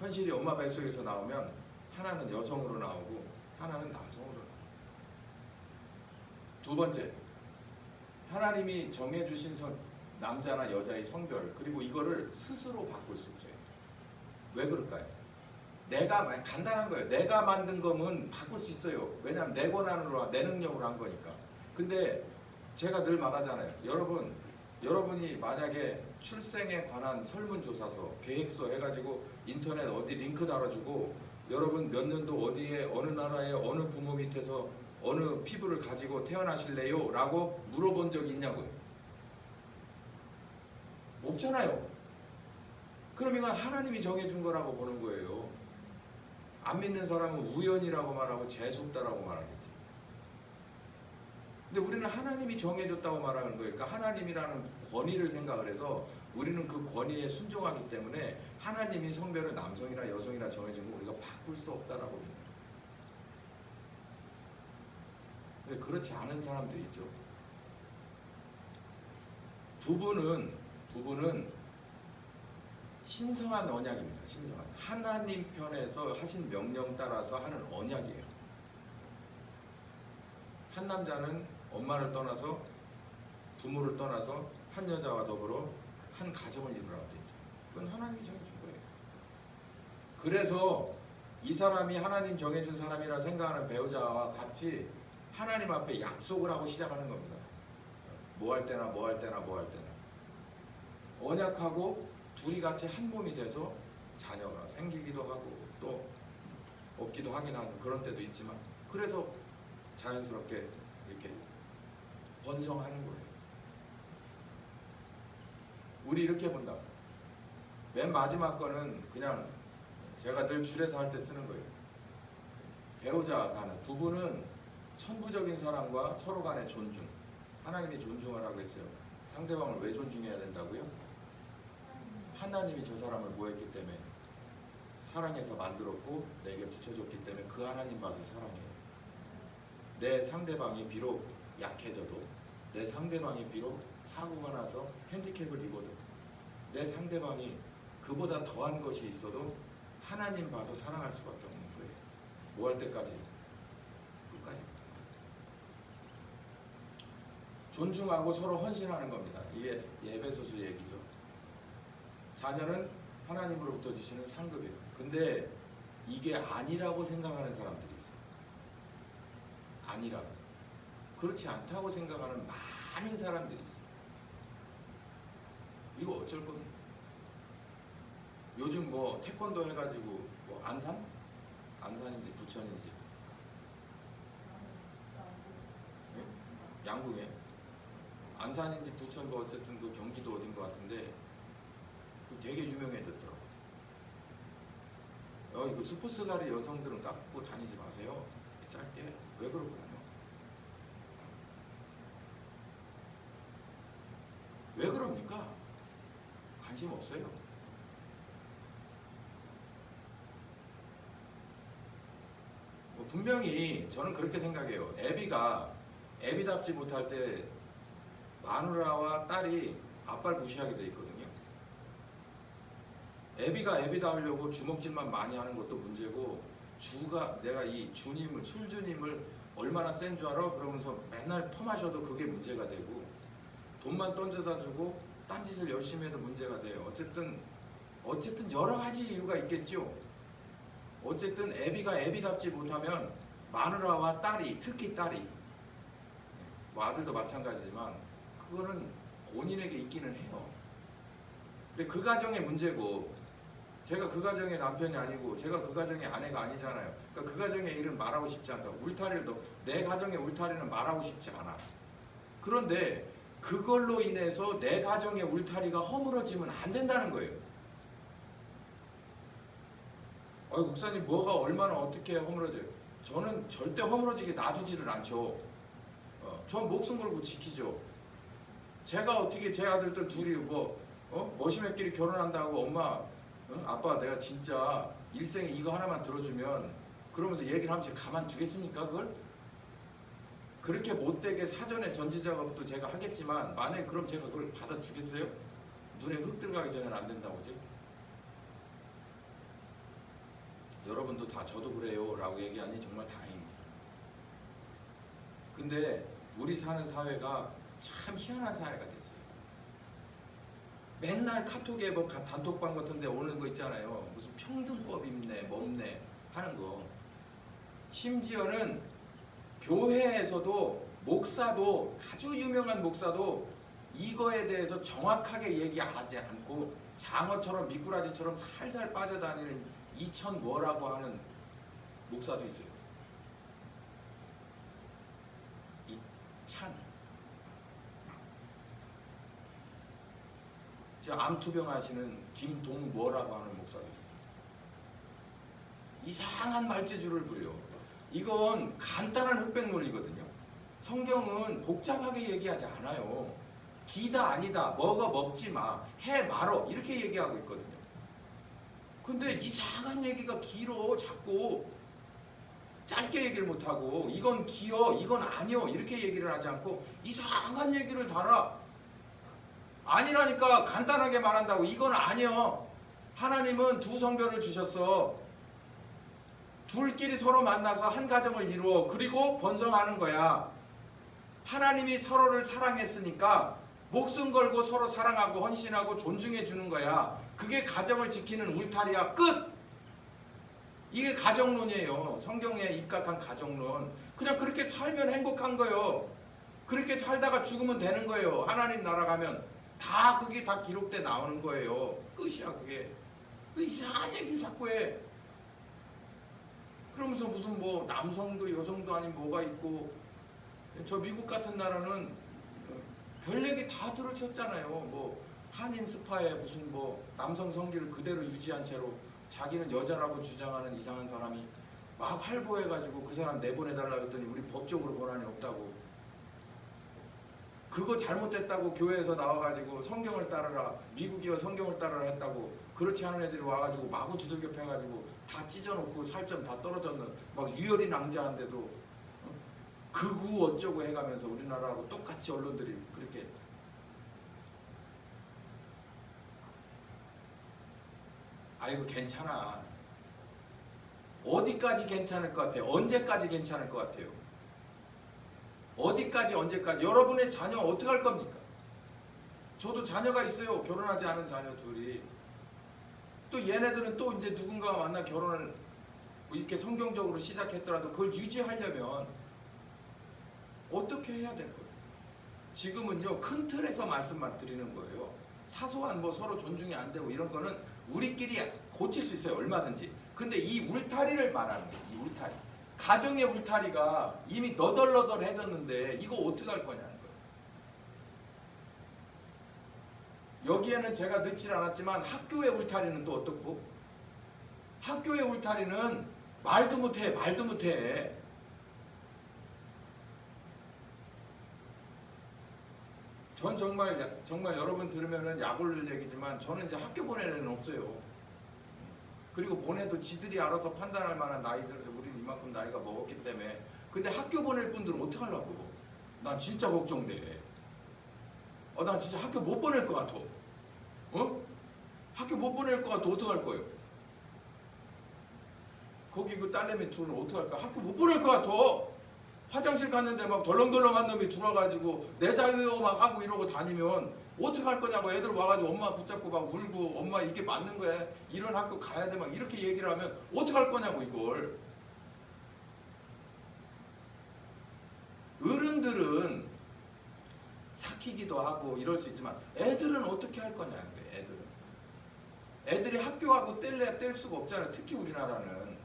현실이 엄마 뱃속에서 나오면 하나는 여성으로 나오고 하나는 남성으로 나와요. 두 번째, 하나님이 정해주신 남자나 여자의 성별, 그리고 이거를 스스로 바꿀 수 없어요. 왜 그럴까요? 간단한 거예요. 내가 만든 거면 바꿀 수 있어요. 왜냐하면 내 권한으로, 내 능력으로 한 거니까. 근데 제가 늘 말하잖아요. 여러분이 만약에 출생에 관한 설문조사서, 계획서 해가지고 인터넷 어디 링크 달아주고 여러분 몇 년도 어디에 어느 나라의 어느 부모 밑에서 어느 피부를 가지고 태어나실래요? 라고 물어본 적이 있냐고요? 없잖아요. 그럼 이건 하나님이 정해준 거라고 보는 거예요. 안 믿는 사람은 우연이라고 말하고 재수없다라고 말하겠지. 근데 우리는 하나님이 정해줬다고 말하는 거예요. 그러니까 하나님이라는 권위를 생각을 해서 우리는 그 권위에 순종하기 때문에 하나님이 성별을 남성이나 여성이나 정해준 거 우리가 바꿀 수 없다라고 믿는 거예요. 근데 그렇지 않은 사람들이 있죠. 부부는 신성한 언약입니다. 신성한. 하나님 편에서 하신 명령 따라서 하는 언약이에요. 한 남자는 엄마를 떠나서 부모를 떠나서 한 여자와 더불어 한 가정을 이루라고 되어 있죠. 그건 하나님이 정해준 거예요. 그래서 이 사람이 하나님 정해준 사람이라 생각하는 배우자와 같이 하나님 앞에 약속을 하고 시작하는 겁니다. 뭐 할 때나 뭐 할 때나 뭐 할 때나 언약하고 둘이 같이 한 몸이 돼서 자녀가 생기기도 하고 또 없기도 하긴 하는 그런 때도 있지만 그래서 자연스럽게 이렇게 번성하는 거예요. 우리 이렇게 본다. 맨 마지막 거는 그냥 제가 늘 줄에서 할 때 쓰는 거예요. 배우자 간에 부부는 천부적인 사랑과 서로 간의 존중. 하나님이 존중하라고 했어요. 상대방을 왜 존중해야 된다고요? 하나님이 저 사람을 뭐 했기 때문에 사랑해서 만들었고 내게 붙여줬기 때문에 그 하나님 봐서 사랑해요. 내 상대방이 비록 약해져도 내 상대방이 비록 사고가 나서 핸디캡을 입어도 내 상대방이 그보다 더한 것이 있어도 하나님 봐서 사랑할 수밖에 없는 거예요. 뭐 할 때까지? 끝까지. 존중하고 서로 헌신하는 겁니다. 이게 에베소서 얘기죠. 자녀는 하나님으로부터 주시는 상급이에요. 근데 이게 아니라고 생각하는 사람들이 있어요. 아니라고. 그렇지 않다고 생각하는 많은 사람들이 있어요. 이거 어쩔 겁니까? 요즘 뭐 태권도 해가지고 뭐 안산인지 부천인지 예? 양궁에 안산인지 부천 뭐 어쨌든 그 경기도 어딘 것 같은데 그 되게 유명해졌더라고. 이거 스포츠 가리 여성들은 깎고 다니지 마세요. 짧게 왜 그러고 다녀? 왜 그럽니까? 관심 없어요. 뭐 분명히 저는 그렇게 생각해요. 애비답지 못할 때 마누라와 딸이 아빠를 무시하게 돼 있거든요. 애비가 애비다우려고 주먹질만 많이 하는 것도 문제고, 내가 이 술주님을 얼마나 센 줄 알아? 그러면서 맨날 퍼마셔도 그게 문제가 되고, 돈만 던져다 주고 딴짓을 열심히 해도 문제가 돼요. 어쨌든 여러 가지 이유가 있겠죠. 어쨌든 애비가 애비답지 못하면 마누라와 특히 딸이, 뭐 아들도 마찬가지지만 그거는 본인에게 있기는 해요. 근데 그 가정의 문제고, 제가 그 가정의 남편이 아니고 제가 그 가정의 아내가 아니잖아요. 그러니까 그 가정의 일은 말하고 싶지 않다고. 내 가정의 울타리는 말하고 싶지 않아. 그런데 그걸로 인해서 내 가정의 울타리가 허물어지면 안 된다는 거예요. 목사님 뭐가 얼마나 어떻게 허물어져요? 저는 절대 허물어지게 놔두지를 않죠. 전 목숨 걸고 지키죠. 제가 어떻게 제 아들들 둘이 머시매끼리 결혼한다고 엄마, 아빠 내가 진짜 일생에 이거 하나만 들어주면, 그러면서 얘기를 하면 제가 가만두겠습니까 그걸? 그렇게 못되게 사전에 전지작업도 제가 하겠지만, 만약에 그럼 제가 그걸 받아주겠어요? 눈에 흙 들어가기 전에는 안 된다고지? 여러분도 다 저도 그래요 라고 얘기하니 정말 다행입니다. 근데 우리 사는 사회가 참 희한한 사회가 됐어요. 맨날 카톡에 단톡방 같은 데 오는 거 있잖아요. 무슨 평등법 있네 뭡네 하는 거. 심지어는 교회에서도 목사도, 아주 유명한 목사도 이거에 대해서 정확하게 얘기하지 않고 장어처럼 미꾸라지처럼 살살 빠져다니는 이천 뭐라고 하는 목사도 있어요. 이찬. 저 암투병 하시는 김동 뭐라고 하는 목사도 있어요. 이상한 말재주를 부려. 이건 간단한 흑백 논리거든요. 성경은 복잡하게 얘기하지 않아요. 기다 아니다, 먹지 마, 해 말어 이렇게 얘기하고 있거든요. 근데 이상한 얘기가 길어. 자꾸 짧게 얘기를 못하고 이건 기어, 이건 아니여 이렇게 얘기를 하지 않고 이상한 얘기를 달아. 아니라니까. 간단하게 말한다고. 이건 아니여. 하나님은 두 성별을 주셨어. 둘끼리 서로 만나서 한 가정을 이루어. 그리고 번성하는 거야. 하나님이 서로를 사랑했으니까 목숨 걸고 서로 사랑하고 헌신하고 존중해 주는 거야. 그게 가정을 지키는 울타리야. 끝! 이게 가정론이에요. 성경에 입각한 가정론. 그냥 그렇게 살면 행복한 거예요. 그렇게 살다가 죽으면 되는 거예요. 하나님 나라 가면 그게 다 기록돼 나오는 거예요. 끝이야 그게. 이상한 얘기를 자꾸 해. 그러면서 무슨 남성도 여성도 아닌 뭐가 있고. 저 미국 같은 나라는 별 얘기 다 들으셨잖아요. 한인 스파에 무슨 남성 성기를 그대로 유지한 채로 자기는 여자라고 주장하는 이상한 사람이 막 활보해가지고 그 사람 내보내달라고 했더니 우리 법적으로 권한이 없다고. 그거 잘못됐다고 교회에서 나와가지고 성경을 따르라, 미국이여 성경을 따르라 했다고. 그렇지 않은 애들이 와가지고 마구 두들겨 패가지고 다 찢어놓고 살점 다 떨어졌는 유혈이 낭자한데도 극우 어쩌고 해가면서 우리나라하고 똑같이 언론들이 그렇게. 아이고 괜찮아. 어디까지 괜찮을 것 같아요? 언제까지 괜찮을 것 같아요? 어디까지 언제까지? 여러분의 자녀 어떻게 할 겁니까? 저도 자녀가 있어요. 결혼하지 않은 자녀 둘이. 또 얘네들은 또 이제 누군가와 만나 결혼을 이렇게 성경적으로 시작했더라도 그걸 유지하려면 어떻게 해야 될 거예요? 지금은요 큰 틀에서 말씀만 드리는 거예요. 사소한 뭐 서로 존중이 안 되고 이런 거는 우리끼리 고칠 수 있어요, 얼마든지. 근데 이 울타리를 말하는 거예요. 이 울타리, 가정의 울타리가 이미 너덜너덜해졌는데 이거 어떻게 할 거냐는 거예요. 여기에는 제가 넣질 않았지만 학교의 울타리는 또 어떻고? 학교의 울타리는 말도 못해, 말도 못해. 전 정말 여러분 들으면은 약 올릴 얘기지만 저는 이제 학교 보낼 애는 없어요. 그리고 보내도 지들이 알아서 판단할 만한 나이들, 우리는 이만큼 나이가 먹었기 때문에. 근데 학교 보낼 분들은 어떻게 하려고? 난 진짜 걱정돼. 난 진짜 학교 못 보낼 것 같아. 학교 못 보낼 것 같아. 어떡할 거예요? 거기 그 딸내미 둘은 어떡할까? 학교 못 보낼 것 같아. 화장실 갔는데 막 덜렁덜렁한 놈이 들어와가지고 내 자유요 막 하고 이러고 다니면 어떡할 거냐고. 애들 와가지고 엄마 붙잡고 막 울고 엄마 이게 맞는 거야, 이런 학교 가야 돼 막 이렇게 얘기를 하면 어떡할 거냐고. 이걸 어른들은 삭히기도 하고 이럴 수 있지만 애들은 어떻게 할 거냐는 거예요. 애들이 학교하고 뗄래야 뗄 수가 없잖아요, 특히 우리나라는.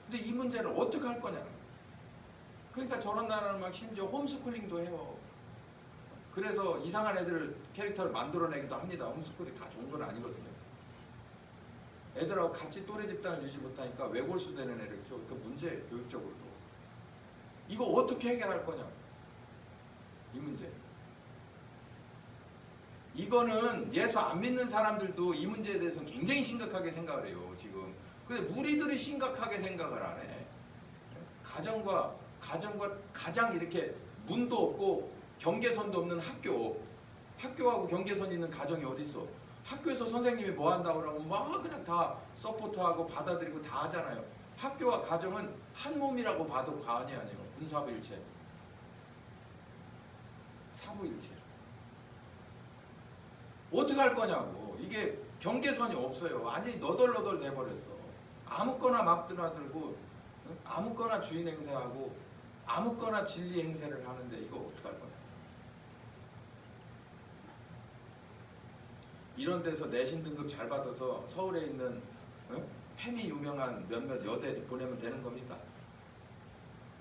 근데 이 문제를 어떻게 할 거냐는 거예요. 그러니까 저런 나라는 막 심지어 홈스쿨링도 해요. 그래서 이상한 애들 캐릭터를 만들어내기도 합니다. 홈스쿨이 다 좋은 건 아니거든요. 애들하고 같이 또래 집단을 유지 못하니까 외골수 되는 애를 키워. 그 문제, 교육적으로도. 이거 어떻게 해결할 거냐, 이 문제. 이거는 예수 안 믿는 사람들도 이 문제에 대해서 굉장히 심각하게 생각을 해요, 지금. 근데 우리들이 심각하게 생각을 안 해. 가장 이렇게 문도 없고 경계선도 없는 학교하고 경계선 있는 가정이 어디 있어? 학교에서 선생님이 뭐 한다고 그러면 막 그냥 다 서포트하고 받아들이고 다 하잖아요. 학교와 가정은 한 몸이라고 봐도 과언이 아니에요. 군사부일체, 사부일체. 어떻게 할 거냐고. 이게 경계선이 없어요. 완전히 너덜너덜 돼버렸어. 아무거나 막 드나들고 아무거나 주인 행세하고 아무거나 진리 행세를 하는데 이거 어떡할 거냐. 이런 데서 내신 등급 잘 받아서 서울에 있는 팸이 유명한 몇몇 여대 보내면 되는 겁니까?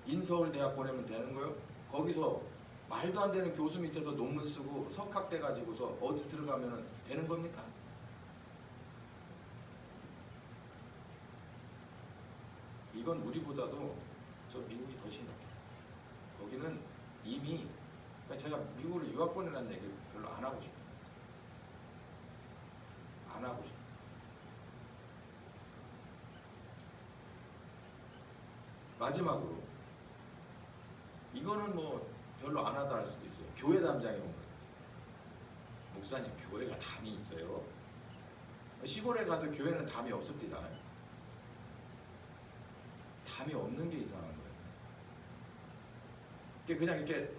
인서울대학 보내면 되는 거요? 거기서 말도 안 되는 교수 밑에서 논문 쓰고 석학돼 가지고서 어디 들어가면 되는 겁니까? 이건 우리보다도 저 미국이 더 심각해요. 거기는 이미, 그러니까 제가 미국으로 유학 보내라는 얘기 별로 안 하고 싶어요. 안 하고 싶어요. 마지막으로, 이거는 뭐 별로 안 하다 할 수도 있어요. 교회 담장이 온 거예요. 목사님, 교회가 담이 있어요? 시골에 가도 교회는 담이 없습니다. 담이 없는 게 이상한 거예요. 그냥 이렇게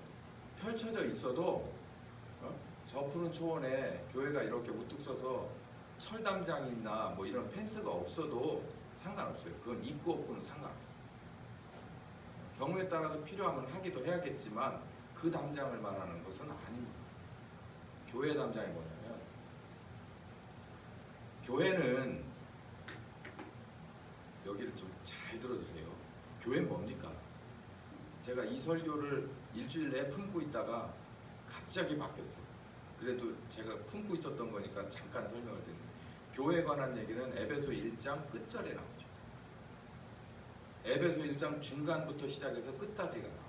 펼쳐져 있어도 저 푸른 초원에 교회가 이렇게 우뚝 서서 철담장이 있나 뭐 이런 펜스가 없어도 상관없어요. 그건 있고 없고는 상관없어요. 경우에 따라서 필요하면 하기도 해야겠지만 그 담장을 말하는 것은 아닙니다. 교회 담장이 뭐냐면, 교회는, 여기를 좀 잘 들어주세요. 교회는 뭡니까? 제가 이 설교를 일주일 내에 품고 있다가 갑자기 바뀌었어요. 그래도 제가 품고 있었던 거니까 잠깐 설명을 드립니다. 교회에 관한 얘기는 에베소 1장 끝절에 나오죠. 에베소 1장 중간부터 시작해서 끝까지가 나와요.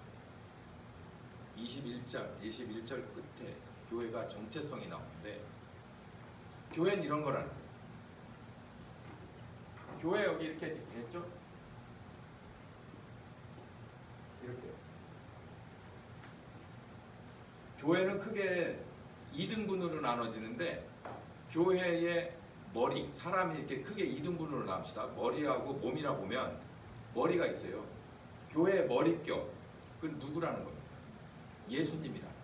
21절 끝에 교회가 정체성이 나오는데, 교회는 이런 거라는 거예요. 교회 여기 이렇게 됐죠? 이렇게요. 교회는 크게 2등분으로 나눠지는데, 교회의 머리, 사람이 이렇게 크게 2등분으로 나눕시다. 머리하고 몸이라 보면 머리가 있어요. 교회의 머릿결, 그건 누구라는 겁니까? 예수님이라는 거죠.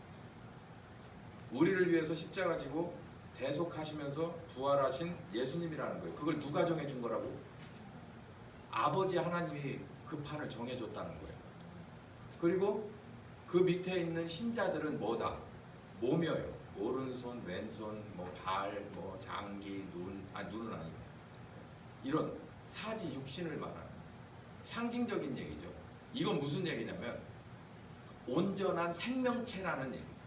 우리를 위해서 십자가 지고 대속하시면서 부활하신 예수님이라는 거예요. 그걸 누가 정해준 거라고? 아버지 하나님이 그 판을 정해줬다는 거예요. 그리고 그 밑에 있는 신자들은 뭐다? 몸이에요. 오른손, 왼손, 뭐 발, 뭐 장기, 눈은 아니고 이런 사지 육신을 말하는 상징적인 얘기죠. 이건 무슨 얘기냐면 온전한 생명체라는 얘기입니다.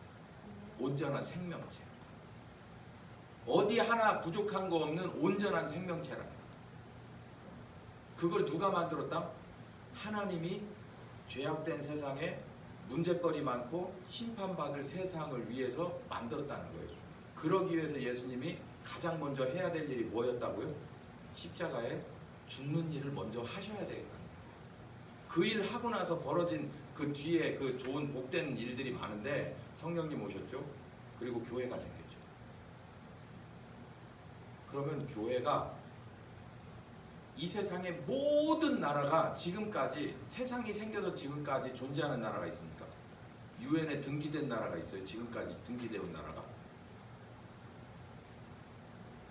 온전한 생명체. 어디 하나 부족한 거 없는 온전한 생명체라는 거예요. 그걸 누가 만들었다? 하나님이 죄악된 세상에 문제거리 많고 심판받을 세상을 위해서 만들었다는 거예요. 그러기 위해서 예수님이 가장 먼저 해야 될 일이 뭐였다고요? 십자가에 죽는 일을 먼저 하셔야 되겠다는 거예요. 그 일 하고 나서 벌어진 그 뒤에 그 좋은 복된 일들이 많은데 성령님 오셨죠? 그리고 교회가 생겼죠. 그러면 교회가 이 세상의 모든 나라가 지금까지 세상이 생겨서 지금까지 존재하는 나라가 있습니까? 유엔에 등기된 나라가 있어요. 지금까지 등기되어 나라가.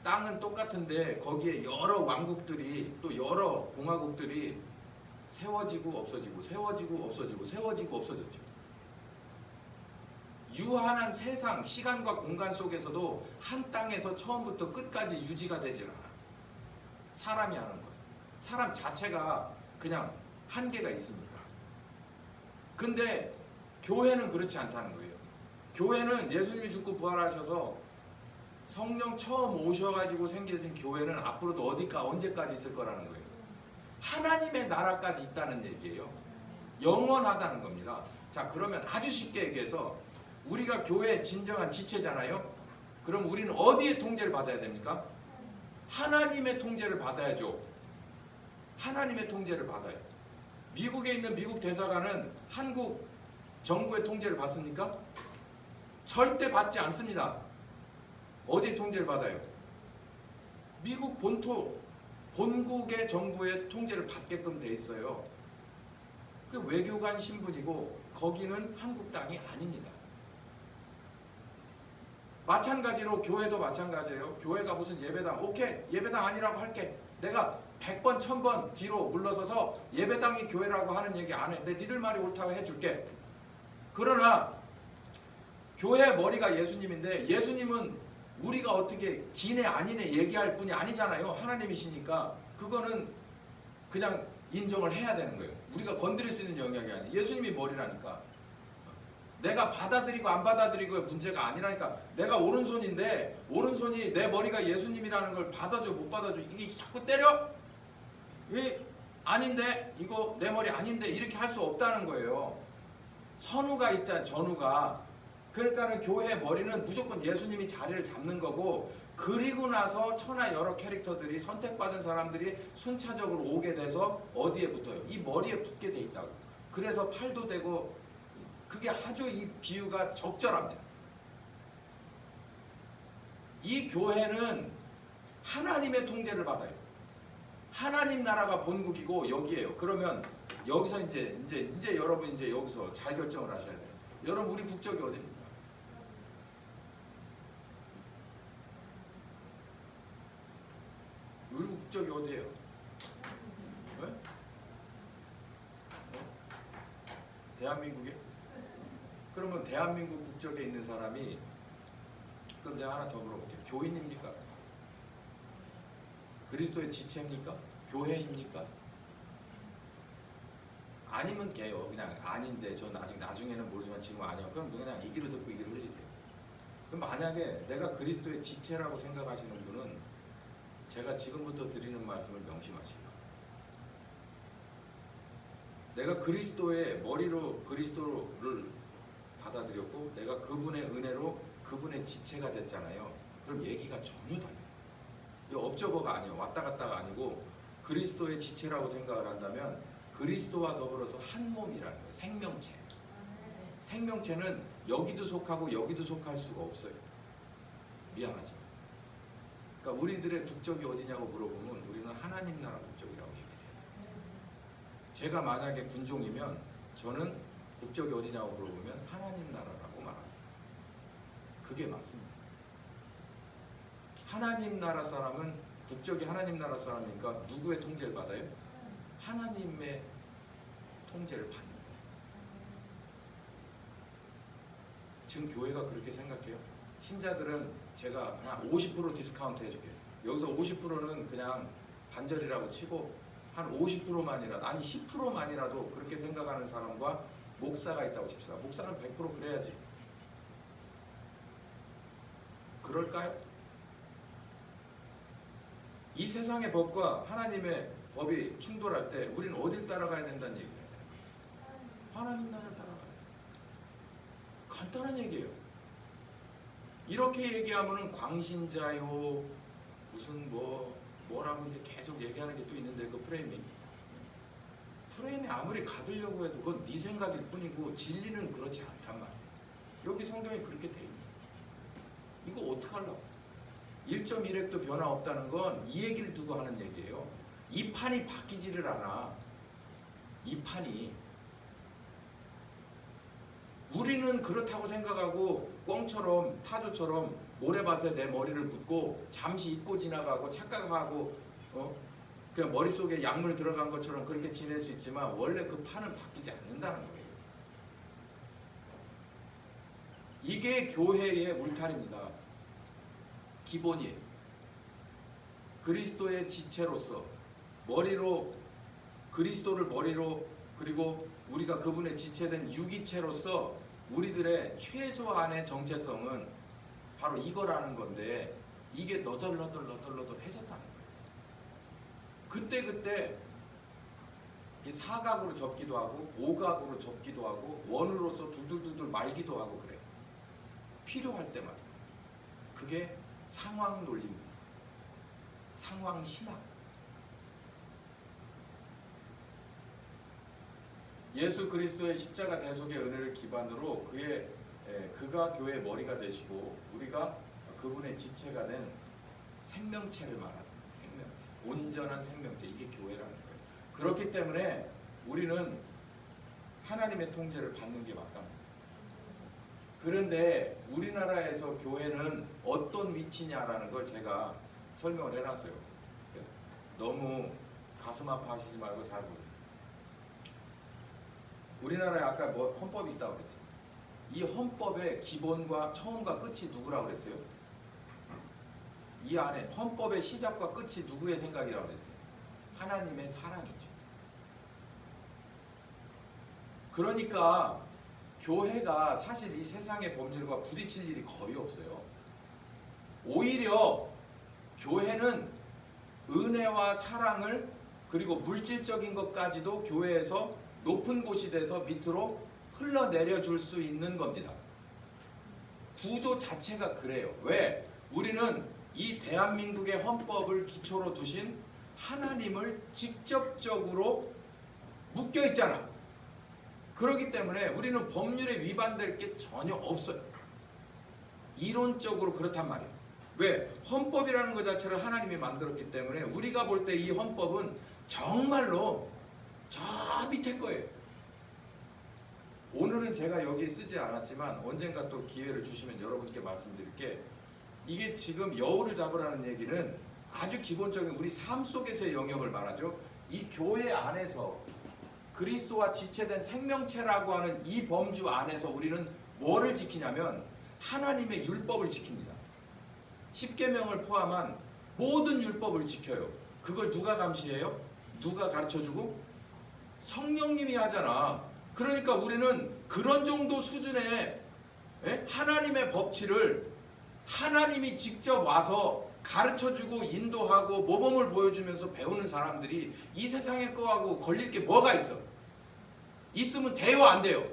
땅은 똑같은데 거기에 여러 왕국들이 또 여러 공화국들이 세워지고 없어지고 세워지고 없어지고 세워지고 없어졌죠. 유한한 세상, 시간과 공간 속에서도 한 땅에서 처음부터 끝까지 유지가 되질 않아. 사람이 하는 거야. 사람 자체가 그냥 한계가 있으니까. 근데 교회는 그렇지 않다는 거예요. 교회는 예수님이 죽고 부활하셔서 성령 처음 오셔가지고 생겨진 교회는 앞으로도 언제까지 있을 거라는 거예요. 하나님의 나라까지 있다는 얘기예요. 영원하다는 겁니다. 자, 그러면 아주 쉽게 얘기해서 우리가 교회의 진정한 지체잖아요. 그럼 우리는 어디에 통제를 받아야 됩니까? 하나님의 통제를 받아야죠. 하나님의 통제를 받아요. 미국에 있는 미국 대사관은 한국 정부의 통제를 받습니까? 절대 받지 않습니다. 어디에 통제를 받아요? 미국 본국의 정부의 통제를 받게끔 돼 있어요. 그 외교관 신분이고 거기는 한국 땅이 아닙니다. 마찬가지로 교회도 마찬가지예요. 교회가 무슨 예배당, 오케이, 예배당 아니라고 할게. 내가 100번 1000번 뒤로 물러서서 예배당이 교회라고 하는 얘기 안 해. 내 니들 말이 옳다고 해줄게. 그러나 교회의 머리가 예수님인데 예수님은 우리가 어떻게 기네 아니네 얘기할 분이 아니잖아요. 하나님이시니까 그거는 그냥 인정을 해야 되는 거예요. 우리가 건드릴 수 있는 영역이 아니에요. 예수님이 머리라니까. 내가 받아들이고 안 받아들이고의 문제가 아니라니까. 내가 오른손인데 오른손이 내 머리가 예수님이라는 걸 받아줘 못 받아줘 이게 자꾸 때려? 왜 아닌데 이거 내 머리 아닌데 이렇게 할 수 없다는 거예요. 선우가 있잖아. 전우가. 그러니까는 교회의 머리는 무조건 예수님이 자리를 잡는 거고 그리고 나서 천하 여러 캐릭터들이 선택받은 사람들이 순차적으로 오게 돼서 어디에 붙어요? 이 머리에 붙게 돼 있다고. 그래서 팔도 되고 그게 아주 이 비유가 적절합니다. 이 교회는 하나님의 통제를 받아요. 하나님 나라가 본국이고 여기에요. 그러면 여기서 이제 여러분 이제 여기서 잘 결정을 하셔야 돼요. 여러분 우리 국적이 어디입니까? 우리 국적이 어디예요? 네? 대한민국에? 그러면 대한민국 국적에 있는 사람이 그럼 내가 하나 더 물어볼게요. 교인입니까? 그리스도의 지체입니까? 교회입니까? 아니면 개요. 그냥 아닌데 전 아직 나중에는 모르지만 지금 아니요. 그럼 그냥 이 귀로 듣고 이 귀로 흘리세요. 그럼 만약에 내가 그리스도의 지체라고 생각하시는 분은 제가 지금부터 드리는 말씀을 명심하시고 내가 그리스도의 머리로 그리스도를 받아들였고 내가 그분의 은혜로 그분의 지체가 됐잖아요. 그럼 얘기가 전혀 달라요. 이거 업저버가 아니에요. 왔다 갔다가 아니고 그리스도의 지체라고 생각을 한다면 그리스도와 더불어서 한 몸이라는 거예요. 생명체. 생명체는 여기도 속하고 여기도 속할 수가 없어요. 미안하지만. 그러니까 우리들의 국적이 어디냐고 물어보면 우리는 하나님 나라 국적이라고 얘기를 해요. 제가 만약에 군종이면 저는 국적이 어디냐고 물어보면 하나님 나라라고 말합니다. 그게 맞습니다. 하나님 나라 사람은 국적이 하나님 나라 사람이니까 누구의 통제를 받아요? 하나님의 통제를 받는 거예요. 지금 교회가 그렇게 생각해요? 신자들은 제가 그냥 50% 디스카운트 해줄게요. 여기서 50%는 그냥 반절이라고 치고 한 50%만이라도 아니 10%만이라도 그렇게 생각하는 사람과 목사가 있다고 칩시다. 목사는 100% 그래야지. 그럴까요? 이 세상의 법과 하나님의 법이 충돌할 때 우리는 어딜 따라가야 된다는 얘기예요. 하나님 나라를 따라가요. 간단한 얘기예요. 이렇게 얘기하면은 광신자요 무슨 뭐라고 이제 계속 얘기하는 게 또 있는데 그 프레임이 아무리 가두려고 해도 그건 네 생각일 뿐이고 진리는 그렇지 않단 말이에요. 여기 성경이 그렇게 돼 있네. 이거 어떡하려고? 1.1핵도 변화 없다는 건 이 얘기를 두고 하는 얘기예요. 이 판이 바뀌지를 않아. 이 판이. 우리는 그렇다고 생각하고 꿩처럼 타조처럼 모래밭에 내 머리를 묻고 잠시 잊고 지나가고 착각하고 그냥 머릿속에 약물 들어간 것처럼 그렇게 지낼 수 있지만 원래 그 판은 바뀌지 않는다는 거예요. 이게 교회의 울타리입니다. 기본이에요. 그리스도의 지체로서 머리로 그리스도를 머리로 그리고 우리가 그분의 지체된 유기체로서 우리들의 최소한의 정체성은 바로 이거라는 건데 이게 너덜너덜해졌다는 거예요. 그때 사각으로 접기도 하고 오각으로 접기도 하고 원으로서 둘둘둘둘 말기도 하고 그래요. 필요할 때마다. 그게 상황 논리입니다. 상황 신학. 예수 그리스도의 십자가 대속의 은혜를 기반으로 그가 교회의 머리가 되시고 우리가 그분의 지체가 된 생명체를 말하는 생명체, 온전한 생명체, 이게 교회라는 거예요. 그렇기 때문에 우리는 하나님의 통제를 받는 게 맞답니다. 그런데 우리나라에서 교회는 어떤 위치냐라는 걸 제가 설명을 해놨어요. 너무 가슴 아파하시지 말고 잘 보세요. 우리나라에 아까 헌법이 있다고 그랬죠. 이 헌법의 기본과 처음과 끝이 누구라고 그랬어요? 이 안에 헌법의 시작과 끝이 누구의 생각이라고 그랬어요? 하나님의 사랑이죠. 그러니까 교회가 사실 이 세상의 법률과 부딪힐 일이 거의 없어요. 오히려 교회는 은혜와 사랑을 그리고 물질적인 것까지도 교회에서 높은 곳이 돼서 밑으로 흘러내려 줄 수 있는 겁니다. 구조 자체가 그래요. 왜? 우리는 이 대한민국의 헌법을 기초로 두신 하나님을 직접적으로 묶여 있잖아. 그렇기 때문에 우리는 법률에 위반될 게 전혀 없어요. 이론적으로 그렇단 말이에요. 왜? 헌법이라는 것 자체를 하나님이 만들었기 때문에 우리가 볼 때 이 헌법은 정말로 저 밑에 거예요. 오늘은 제가 여기 쓰지 않았지만 언젠가 또 기회를 주시면 여러분께 말씀드릴게, 이게 지금 여우를 잡으라는 얘기는 아주 기본적인 우리 삶 속에서의 영역을 말하죠. 이 교회 안에서 그리스도와 지체된 생명체라고 하는 이 범주 안에서 우리는 뭐를 지키냐면 하나님의 율법을 지킵니다. 십계명을 포함한 모든 율법을 지켜요. 그걸 누가 감시해요? 누가 가르쳐주고? 성령님이 하잖아. 그러니까 우리는 그런 정도 수준의 하나님의 법칙을 하나님이 직접 와서 가르쳐주고 인도하고 모범을 보여주면서 배우는 사람들이 이 세상에 거하고 걸릴 게 뭐가 있어? 있으면 돼요, 안 돼요?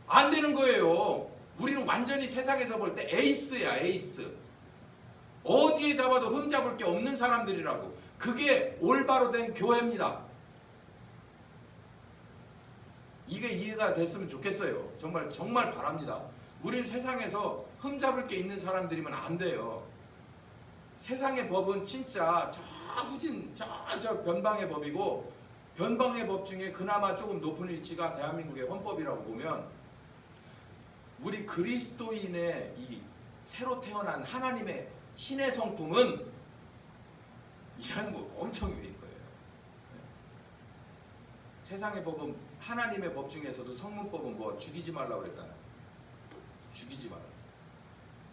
안 되는 거예요. 우리는 완전히 세상에서 볼 때 에이스야, 에이스. 어디에 잡아도 흠잡을 게 없는 사람들이라고. 그게 올바로 된 교회입니다. 이게 이해가 됐으면 좋겠어요. 정말 바랍니다. 우린 세상에서 흠잡을 게 있는 사람들이면 안 돼요. 세상의 법은 진짜 저 후진 저 변방의 법이고, 변방의 법 중에 그나마 조금 높은 위치가 대한민국의 헌법이라고 보면, 우리 그리스도인의 이 새로 태어난 하나님의 신의 성품은 이런 거 엄청 위일 거예요. 세상의 법은, 하나님의 법 중에서도 성문법은 뭐 죽이지 말라고 그랬잖아요. 죽이지 마라.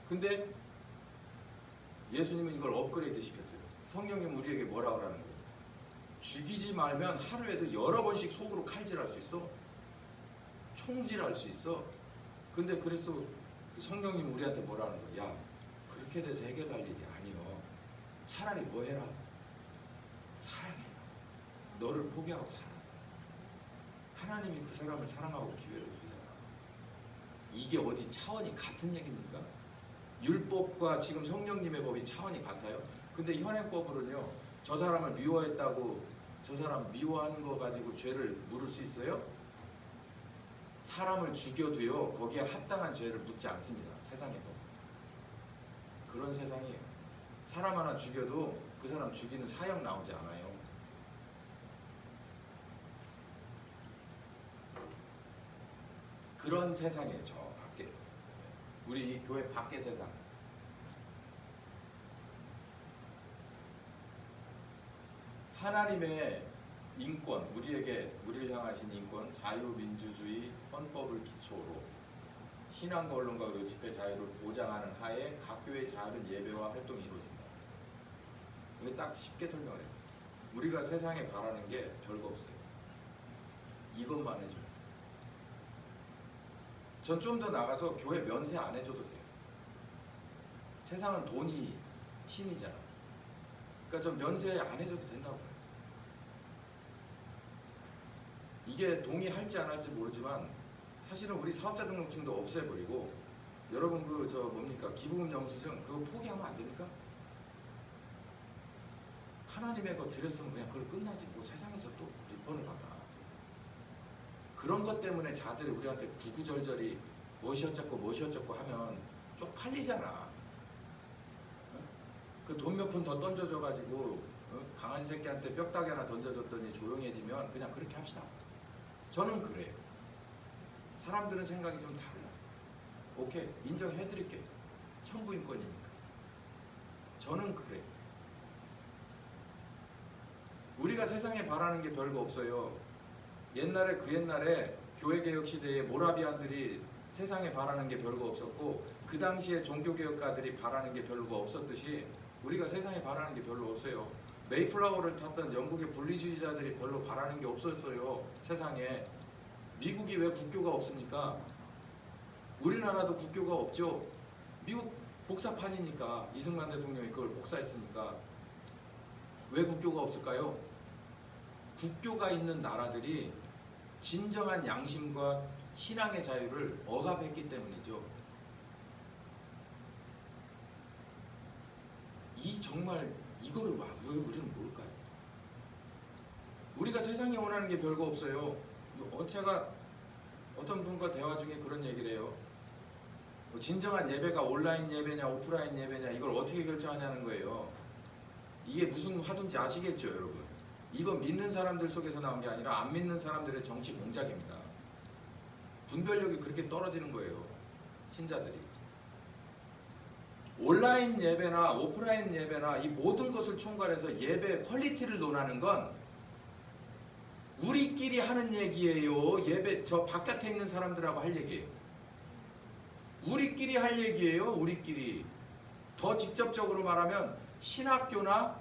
근데 예수님은 이걸 업그레이드 시켰어요. 성령님 우리에게 뭐라 그러는 거예요? 죽이지 말면 하루에도 여러 번씩 속으로 칼질할 수 있어. 총질할 수 있어. 근데 그래서 성령님 우리한테 뭐라는 거야? 야, 그렇게 돼서 해결할 일이 아니여. 차라리 뭐 해라? 사랑해라. 너를 포기하고 살아. 하나님이 그 사람을 사랑하고 기회를 주잖아. 이게 어디 차원이 같은 얘기입니까? 율법과 지금 성령님의 법이 차원이 같아요? 근데 현행법으로는요, 저 사람을 미워했다고 저 사람 미워한 거 가지고 죄를 물을 수 있어요? 사람을 죽여도요, 거기에 합당한 죄를 묻지 않습니다. 세상의 법. 그런 세상이에요. 사람 하나 죽여도 그 사람 죽이는 사형 나오지 않아요. 그런 세상이에요. 저 밖에. 우리 이 교회 밖의 세상. 하나님의 인권, 우리를 향하신 인권, 자유민주주의 헌법을 기초로 신앙과 언론과 그리고 집회 자유를 보장하는 하에 각 교회의 작은 예배와 활동이 이루어진다. 이게 딱 쉽게 설명을 해요. 우리가 세상에 바라는 게 별거 없어요. 이것만 해주면 돼요. 전 좀 더 나가서 교회 면세 안 해줘도 돼요. 세상은 돈이 신이잖아. 그러니까 전 면세 안 해줘도 된다고 봐요. 이게 동의할지 안 할지 모르지만 사실은 우리 사업자 등록증도 없애버리고 여러분 그 저 뭡니까 기부금 영수증 그거 포기하면 안 됩니까? 하나님의 거 드렸으면 그냥 그걸 끝나지 뭐 세상에서 또 리펀을 받아. 그런 것 때문에 자들이 우리한테 구구절절히 무엇이었고 하면 쪽팔리잖아. 그 돈 몇 푼 더 던져줘가지고 강아지 새끼한테 뼈다귀 하나 던져줬더니 조용해지면 그냥 그렇게 합시다. 저는 그래요. 사람들은 생각이 좀 달라. 오케이, 인정해드릴게. 천부인권이니까. 저는 그래요. 우리가 세상에 바라는 게 별거 없어요. 옛날에 교회개혁 시대에 모라비안들이 세상에 바라는 게 별거 없었고 그 당시에 종교개혁가들이 바라는 게 별거 없었듯이 우리가 세상에 바라는 게 별로 없어요. 메이플라워를 탔던 영국의 분리주의자들이 별로 바라는 게 없었어요. 세상에. 미국이 왜 국교가 없습니까? 우리나라도 국교가 없죠. 미국 복사판이니까 이승만 대통령이 그걸 복사했으니까. 왜 국교가 없을까요? 국교가 있는 나라들이 진정한 양심과 신앙의 자유를 억압했기 때문이죠. 정말 이거를 왜 우리는 모를까요? 우리가 세상에 원하는 게 별거 없어요. 제가 어떤 분과 대화 중에 그런 얘기를 해요. 진정한 예배가 온라인 예배냐 오프라인 예배냐 이걸 어떻게 결정하냐는 거예요. 이게 무슨 화두인지 아시겠죠, 여러분? 이건 믿는 사람들 속에서 나온 게 아니라 안 믿는 사람들의 정치 공작입니다. 분별력이 그렇게 떨어지는 거예요, 신자들이. 온라인 예배나 오프라인 예배나 이 모든 것을 총괄해서 예배 퀄리티를 논하는 건 우리끼리 하는 얘기예요. 예배 저 바깥에 있는 사람들하고 할 얘기예요. 우리끼리 할 얘기예요. 우리끼리. 더 직접적으로 말하면 신학교나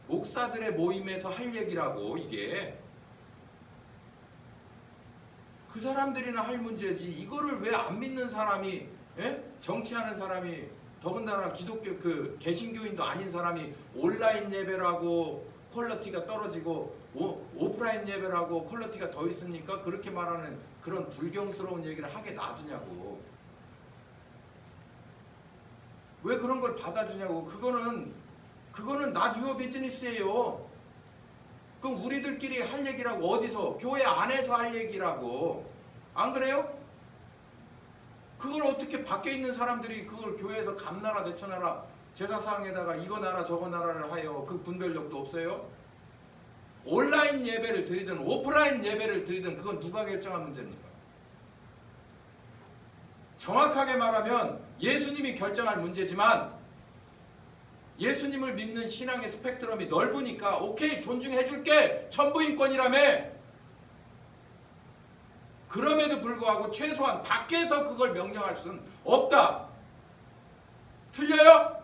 목사들의 모임에서 할 얘기라고. 이게 그 사람들이나 할 문제지 이거를 왜 안 믿는 사람이 정치하는 사람이 더군다나 기독교 그 개신교인도 아닌 사람이 온라인 예배라고 퀄리티가 떨어지고 오프라인 예배라고 퀄리티가 더 있으니까 그렇게 말하는 그런 불경스러운 얘기를 하게 놔두냐고. 왜 그런 걸 받아주냐고. 그거는 not your business예요. 그럼 우리들끼리 할 얘기라고. 어디서? 교회 안에서 할 얘기라고. 안 그래요? 그걸 어떻게 밖에 있는 사람들이 그걸 교회에서 감나라 대천하라 제사상에다가 이거 나라 저거 나라를 하여 그 분별력도 없어요? 온라인 예배를 드리든 오프라인 예배를 드리든 그건 누가 결정한 문제입니까? 정확하게 말하면 예수님이 결정할 문제지만 예수님을 믿는 신앙의 스펙트럼이 넓으니까 오케이 존중해줄게 천부인권이라며. 그럼에도 불구하고 최소한 밖에서 그걸 명령할 수는 없다. 틀려요?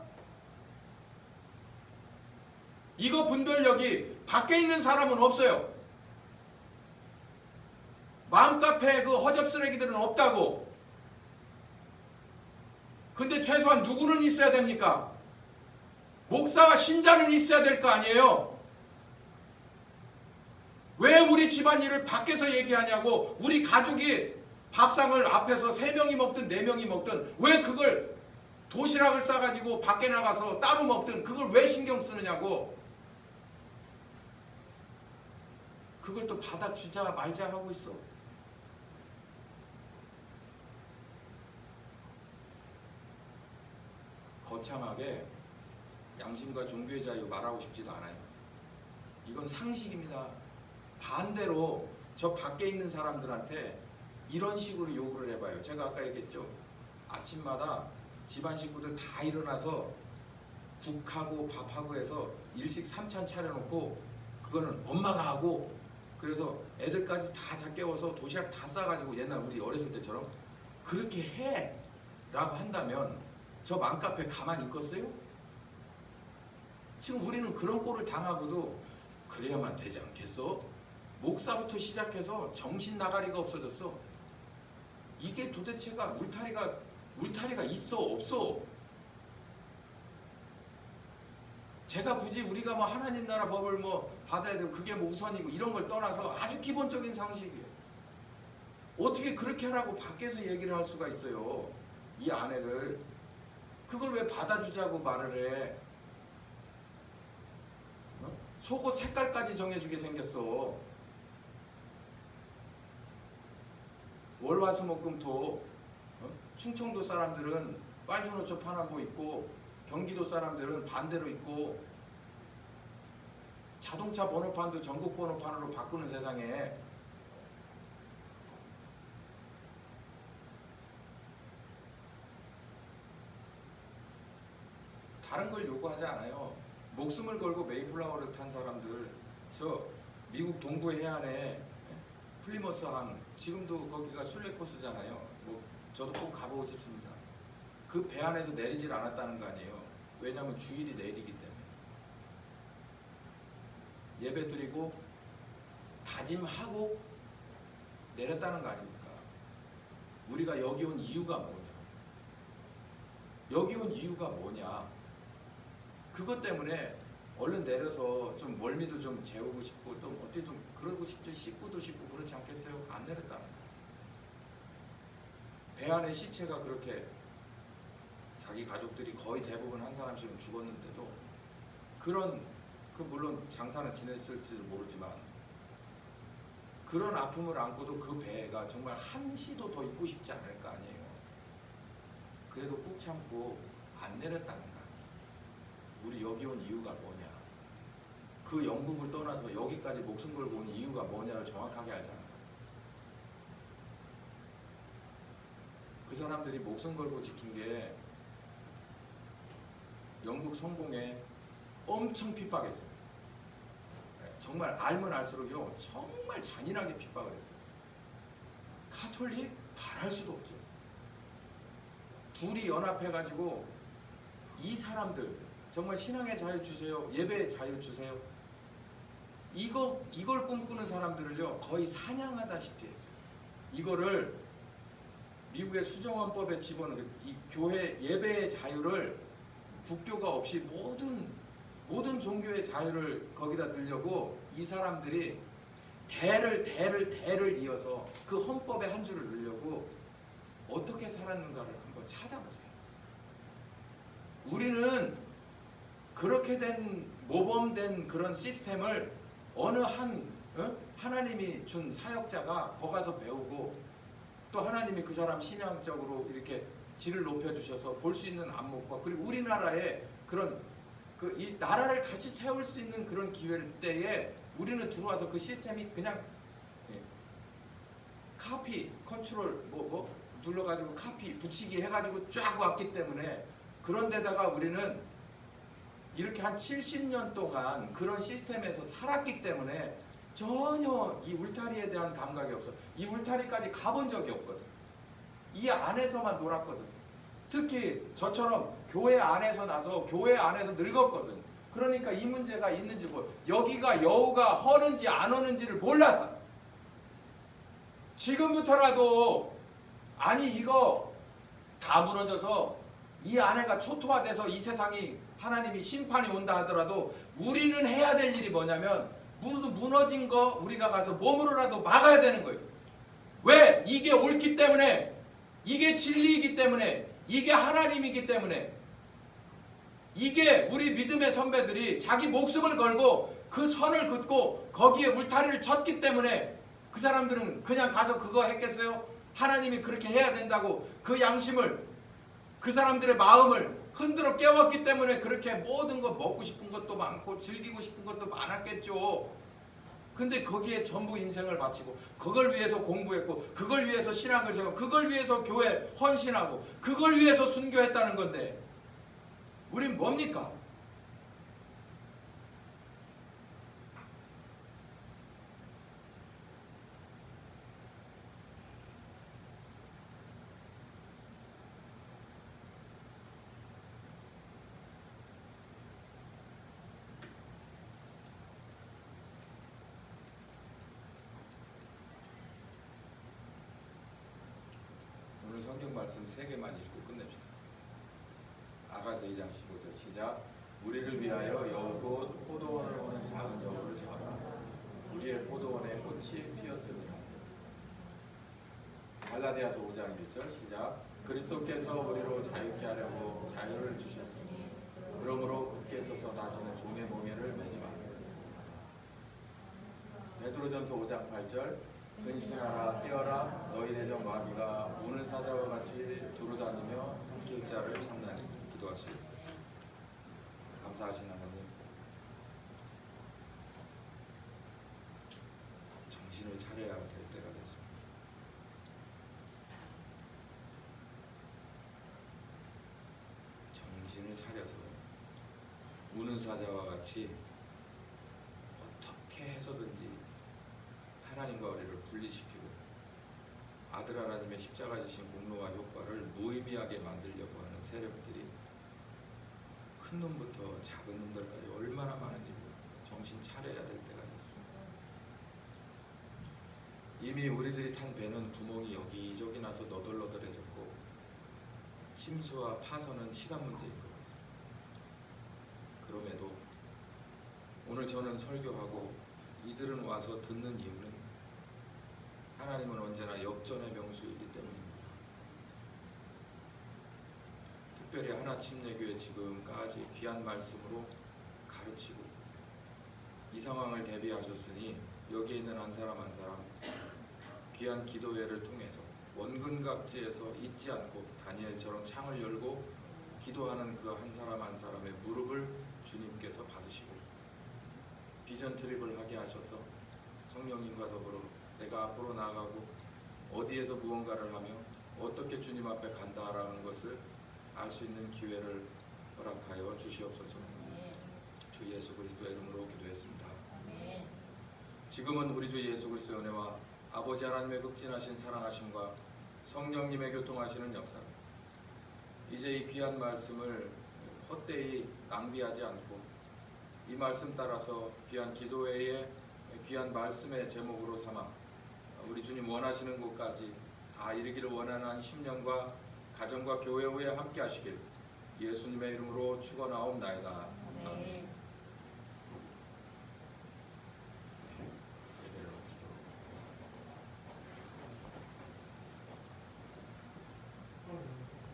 이거 분별력이 밖에 있는 사람은 없어요. 마음카페 그 허접 쓰레기들은 없다고. 근데 최소한 누구는 있어야 됩니까? 목사와 신자는 있어야 될 거 아니에요? 왜 우리 집안일을 밖에서 얘기하냐고. 우리 가족이 밥상을 앞에서 3명이 먹든 4명이 먹든 왜 그걸 도시락을 싸가지고 밖에 나가서 따로 먹든 그걸 왜 신경 쓰느냐고. 그걸 또 받아주자 말자 하고 있어. 거창하게 양심과 종교의 자유 말하고 싶지도 않아요. 이건 상식입니다. 반대로 저 밖에 있는 사람들한테 이런 식으로 요구를 해봐요. 제가 아까 얘기했죠. 아침마다 집안 식구들 다 일어나서 국하고 밥하고 해서 일식 3찬 차려놓고 그거는 엄마가 하고, 그래서 애들까지 다 깨워서 도시락 다 싸가지고 옛날 우리 어렸을 때처럼 그렇게 해 라고 한다면 저 맘카페 가만히 있겠어요? 지금 우리는 그런 꼴을 당하고도 그래야만 되지 않겠어? 목사부터 시작해서 정신 나가리가 없어졌어. 이게 도대체가 울타리가 있어 없어? 제가 굳이 우리가 뭐 하나님 나라 법을 뭐 받아야 되고 그게 뭐 우선이고 이런 걸 떠나서 아주 기본적인 상식이에요. 어떻게 그렇게 하라고 밖에서 얘기를 할 수가 있어요? 이 아내를. 그걸 왜 받아주자고 말을 해? 속옷 색깔까지 정해주게 생겼어. 월화수목금토. 충청도 사람들은 빨주노초 파남보 입고 경기도 사람들은 반대로 입고 자동차 번호판도 전국 번호판으로 바꾸는 세상에 다른 걸 요구하지 않아요. 목숨을 걸고 메이플라워를 탄 사람들, 저 미국 동부 해안에 플리머스 항, 지금도 거기가 순례 코스잖아요. 뭐 저도 꼭 가보고 싶습니다. 그 배 안에서 내리질 않았다는 거 아니에요. 왜냐하면 주일이 내리기 때문에. 예배 드리고 다짐하고 내렸다는 거 아닙니까? 우리가 여기 온 이유가 뭐냐? 여기 온 이유가 뭐냐? 그것 때문에 얼른 내려서 좀 멀미도 좀 재우고 싶고 또 어떻게 좀 그러고 싶죠. 씻고도 싶고 그렇지 않겠어요? 안 내렸다는 거예요. 배 안에 시체가 그렇게 자기 가족들이 거의 대부분 한 사람씩은 죽었는데도 그런 물론 장사는 지냈을지도 모르지만 그런 아픔을 안고도 그 배가 정말 한시도 더 있고 싶지 않을 거 아니에요. 그래도 꾹 참고 안 내렸다는 거 아니에요. 우리 여기 온 이유가 뭐냐? 그 영국을 떠나서 여기까지 목숨 걸고 온 이유가 뭐냐를 정확하게 알잖아요. 그 사람들이 목숨 걸고 지킨 게 영국 성공에 엄청 핍박했어요. 정말 알면 알수록요 정말 잔인하게 핍박을 했어요. 카톨릭 바랄 수도 없죠. 둘이 연합해가지고 이 사람들 정말 신앙의 자유 주세요, 예배의 자유 주세요, 이걸 꿈꾸는 사람들을요 거의 사냥하다시피 했어요. 이거를 미국의 수정헌법에 집어넣은 이 교회 예배의 자유를 국교가 없이 모든 종교의 자유를 거기다 넣으려고 이 사람들이 대를 이어서 그 헌법의 한 줄을 넣으려고 어떻게 살았는가를 한번 찾아보세요. 우리는 그렇게 된 모범된 그런 시스템을 어느 하나님이 준 사역자가 거 가서 배우고 또 하나님이 그 사람 신앙적으로 이렇게 질을 높여주셔서 볼 수 있는 안목과 그리고 우리나라의 그런 이 나라를 다시 세울 수 있는 그런 기회일 때에 우리는 들어와서 그 시스템이 그냥 카피, 컨트롤 눌러가지고 카피, 붙이기 해가지고 쫙 왔기 때문에 그런 데다가 우리는 이렇게 한 70년 동안 그런 시스템에서 살았기 때문에 전혀 이 울타리에 대한 감각이 없어. 이 울타리까지 가본 적이 없거든. 이 안에서만 놀았거든. 특히 저처럼 교회 안에서 나서 교회 안에서 늙었거든. 그러니까 이 문제가 있는지 여기가 여우가 허는지 안 허는지를 몰랐다. 지금부터라도 아니 이거 다 무너져서 이 안에가 초토화돼서 이 세상이 하나님이 심판이 온다 하더라도 우리는 해야 될 일이 뭐냐면 무너진 거 우리가 가서 몸으로라도 막아야 되는 거예요. 왜? 이게 옳기 때문에, 이게 진리이기 때문에, 이게 하나님이기 때문에, 이게 우리 믿음의 선배들이 자기 목숨을 걸고 그 선을 긋고 거기에 울타리를 쳤기 때문에 그 사람들은 그냥 가서 그거 했겠어요? 하나님이 그렇게 해야 된다고 그 양심을, 그 사람들의 마음을 흔들어 깨웠기 때문에 그렇게 모든 거 먹고 싶은 것도 많고 즐기고 싶은 것도 많았겠죠. 근데 거기에 전부 인생을 바치고 그걸 위해서 공부했고 그걸 위해서 신학을 세우고 그걸 위해서 교회 헌신하고 그걸 위해서 순교했다는 건데 우린 뭡니까? 오늘 성경 말씀 3개만 읽고 끝냅시다. 아가서 2장 15절 시작. 우리를 위하여 여우 곧 포도원을 오는 작은 여우를 잡아 우리의 포도원에 꽃이 피었습니다. 갈라디아서 5장 1절 시작. 그리스도께서 우리로 자유케 하려고 자유를 주셨으니 그러므로 굳게 서서 다시는 종의 몽에를 매지 말라. 베드로전서 5장 8절 근신하라 깨어라 너희 내적 마귀가 우는 사자와 같이 두루다니며 삼킬 자를 찾나니. 기도하시겠습니다. 감사하신 하나님, 정신을 차려야 될 때가 됐습니다. 정신을 차려서 우는 사자와 같이 어떻게 해서든지 하나님과 우리를 분리시키고 아들 하나님의 십자가 지신 공로와 효과를 무의미하게 만들려고 하는 세력들이 큰 놈부터 작은 놈들까지 얼마나 많은지 정신 차려야 될 때가 됐습니다. 이미 우리들이 탄 배는 구멍이 여기저기 나서 너덜너덜해졌고 침수와 파선은 시간 문제인 것 같습니다. 그럼에도 오늘 저는 설교하고 이들은 와서 듣는 이유는 하나님은 언제나 역전의 명수이기 때문입니다. 특별히 하나침례교회 지금까지 귀한 말씀으로 가르치고 이 상황을 대비하셨으니 여기에 있는 한 사람 한 사람 귀한 기도회를 통해서 원근각지에서 잊지 않고 다니엘처럼 창을 열고 기도하는 그 한 사람 한 사람의 무릎을 주님께서 받으시고 비전 트립을 하게 하셔서 성령님과 더불어 내가 앞으로 나아가고 어디에서 무언가를 하며 어떻게 주님 앞에 간다라는 것을 알 수 있는 기회를 허락하여 주시옵소서. 주 예수 그리스도의 이름으로 기도했습니다. 지금은 우리 주 예수 그리스도의 은혜와 아버지 하나님의 극진하신 사랑하심과 성령님의 교통하시는 역사, 이제 이 귀한 말씀을 헛되이 낭비하지 않고 이 말씀 따라서 귀한 기도회의 귀한 말씀의 제목으로 삼아 우리 주님 원하시는 곳까지 다 이르기를 원하는 10년과 가정과 교회 후에 함께 하시길 예수님의 이름으로 축원하옵나이다. 아멘.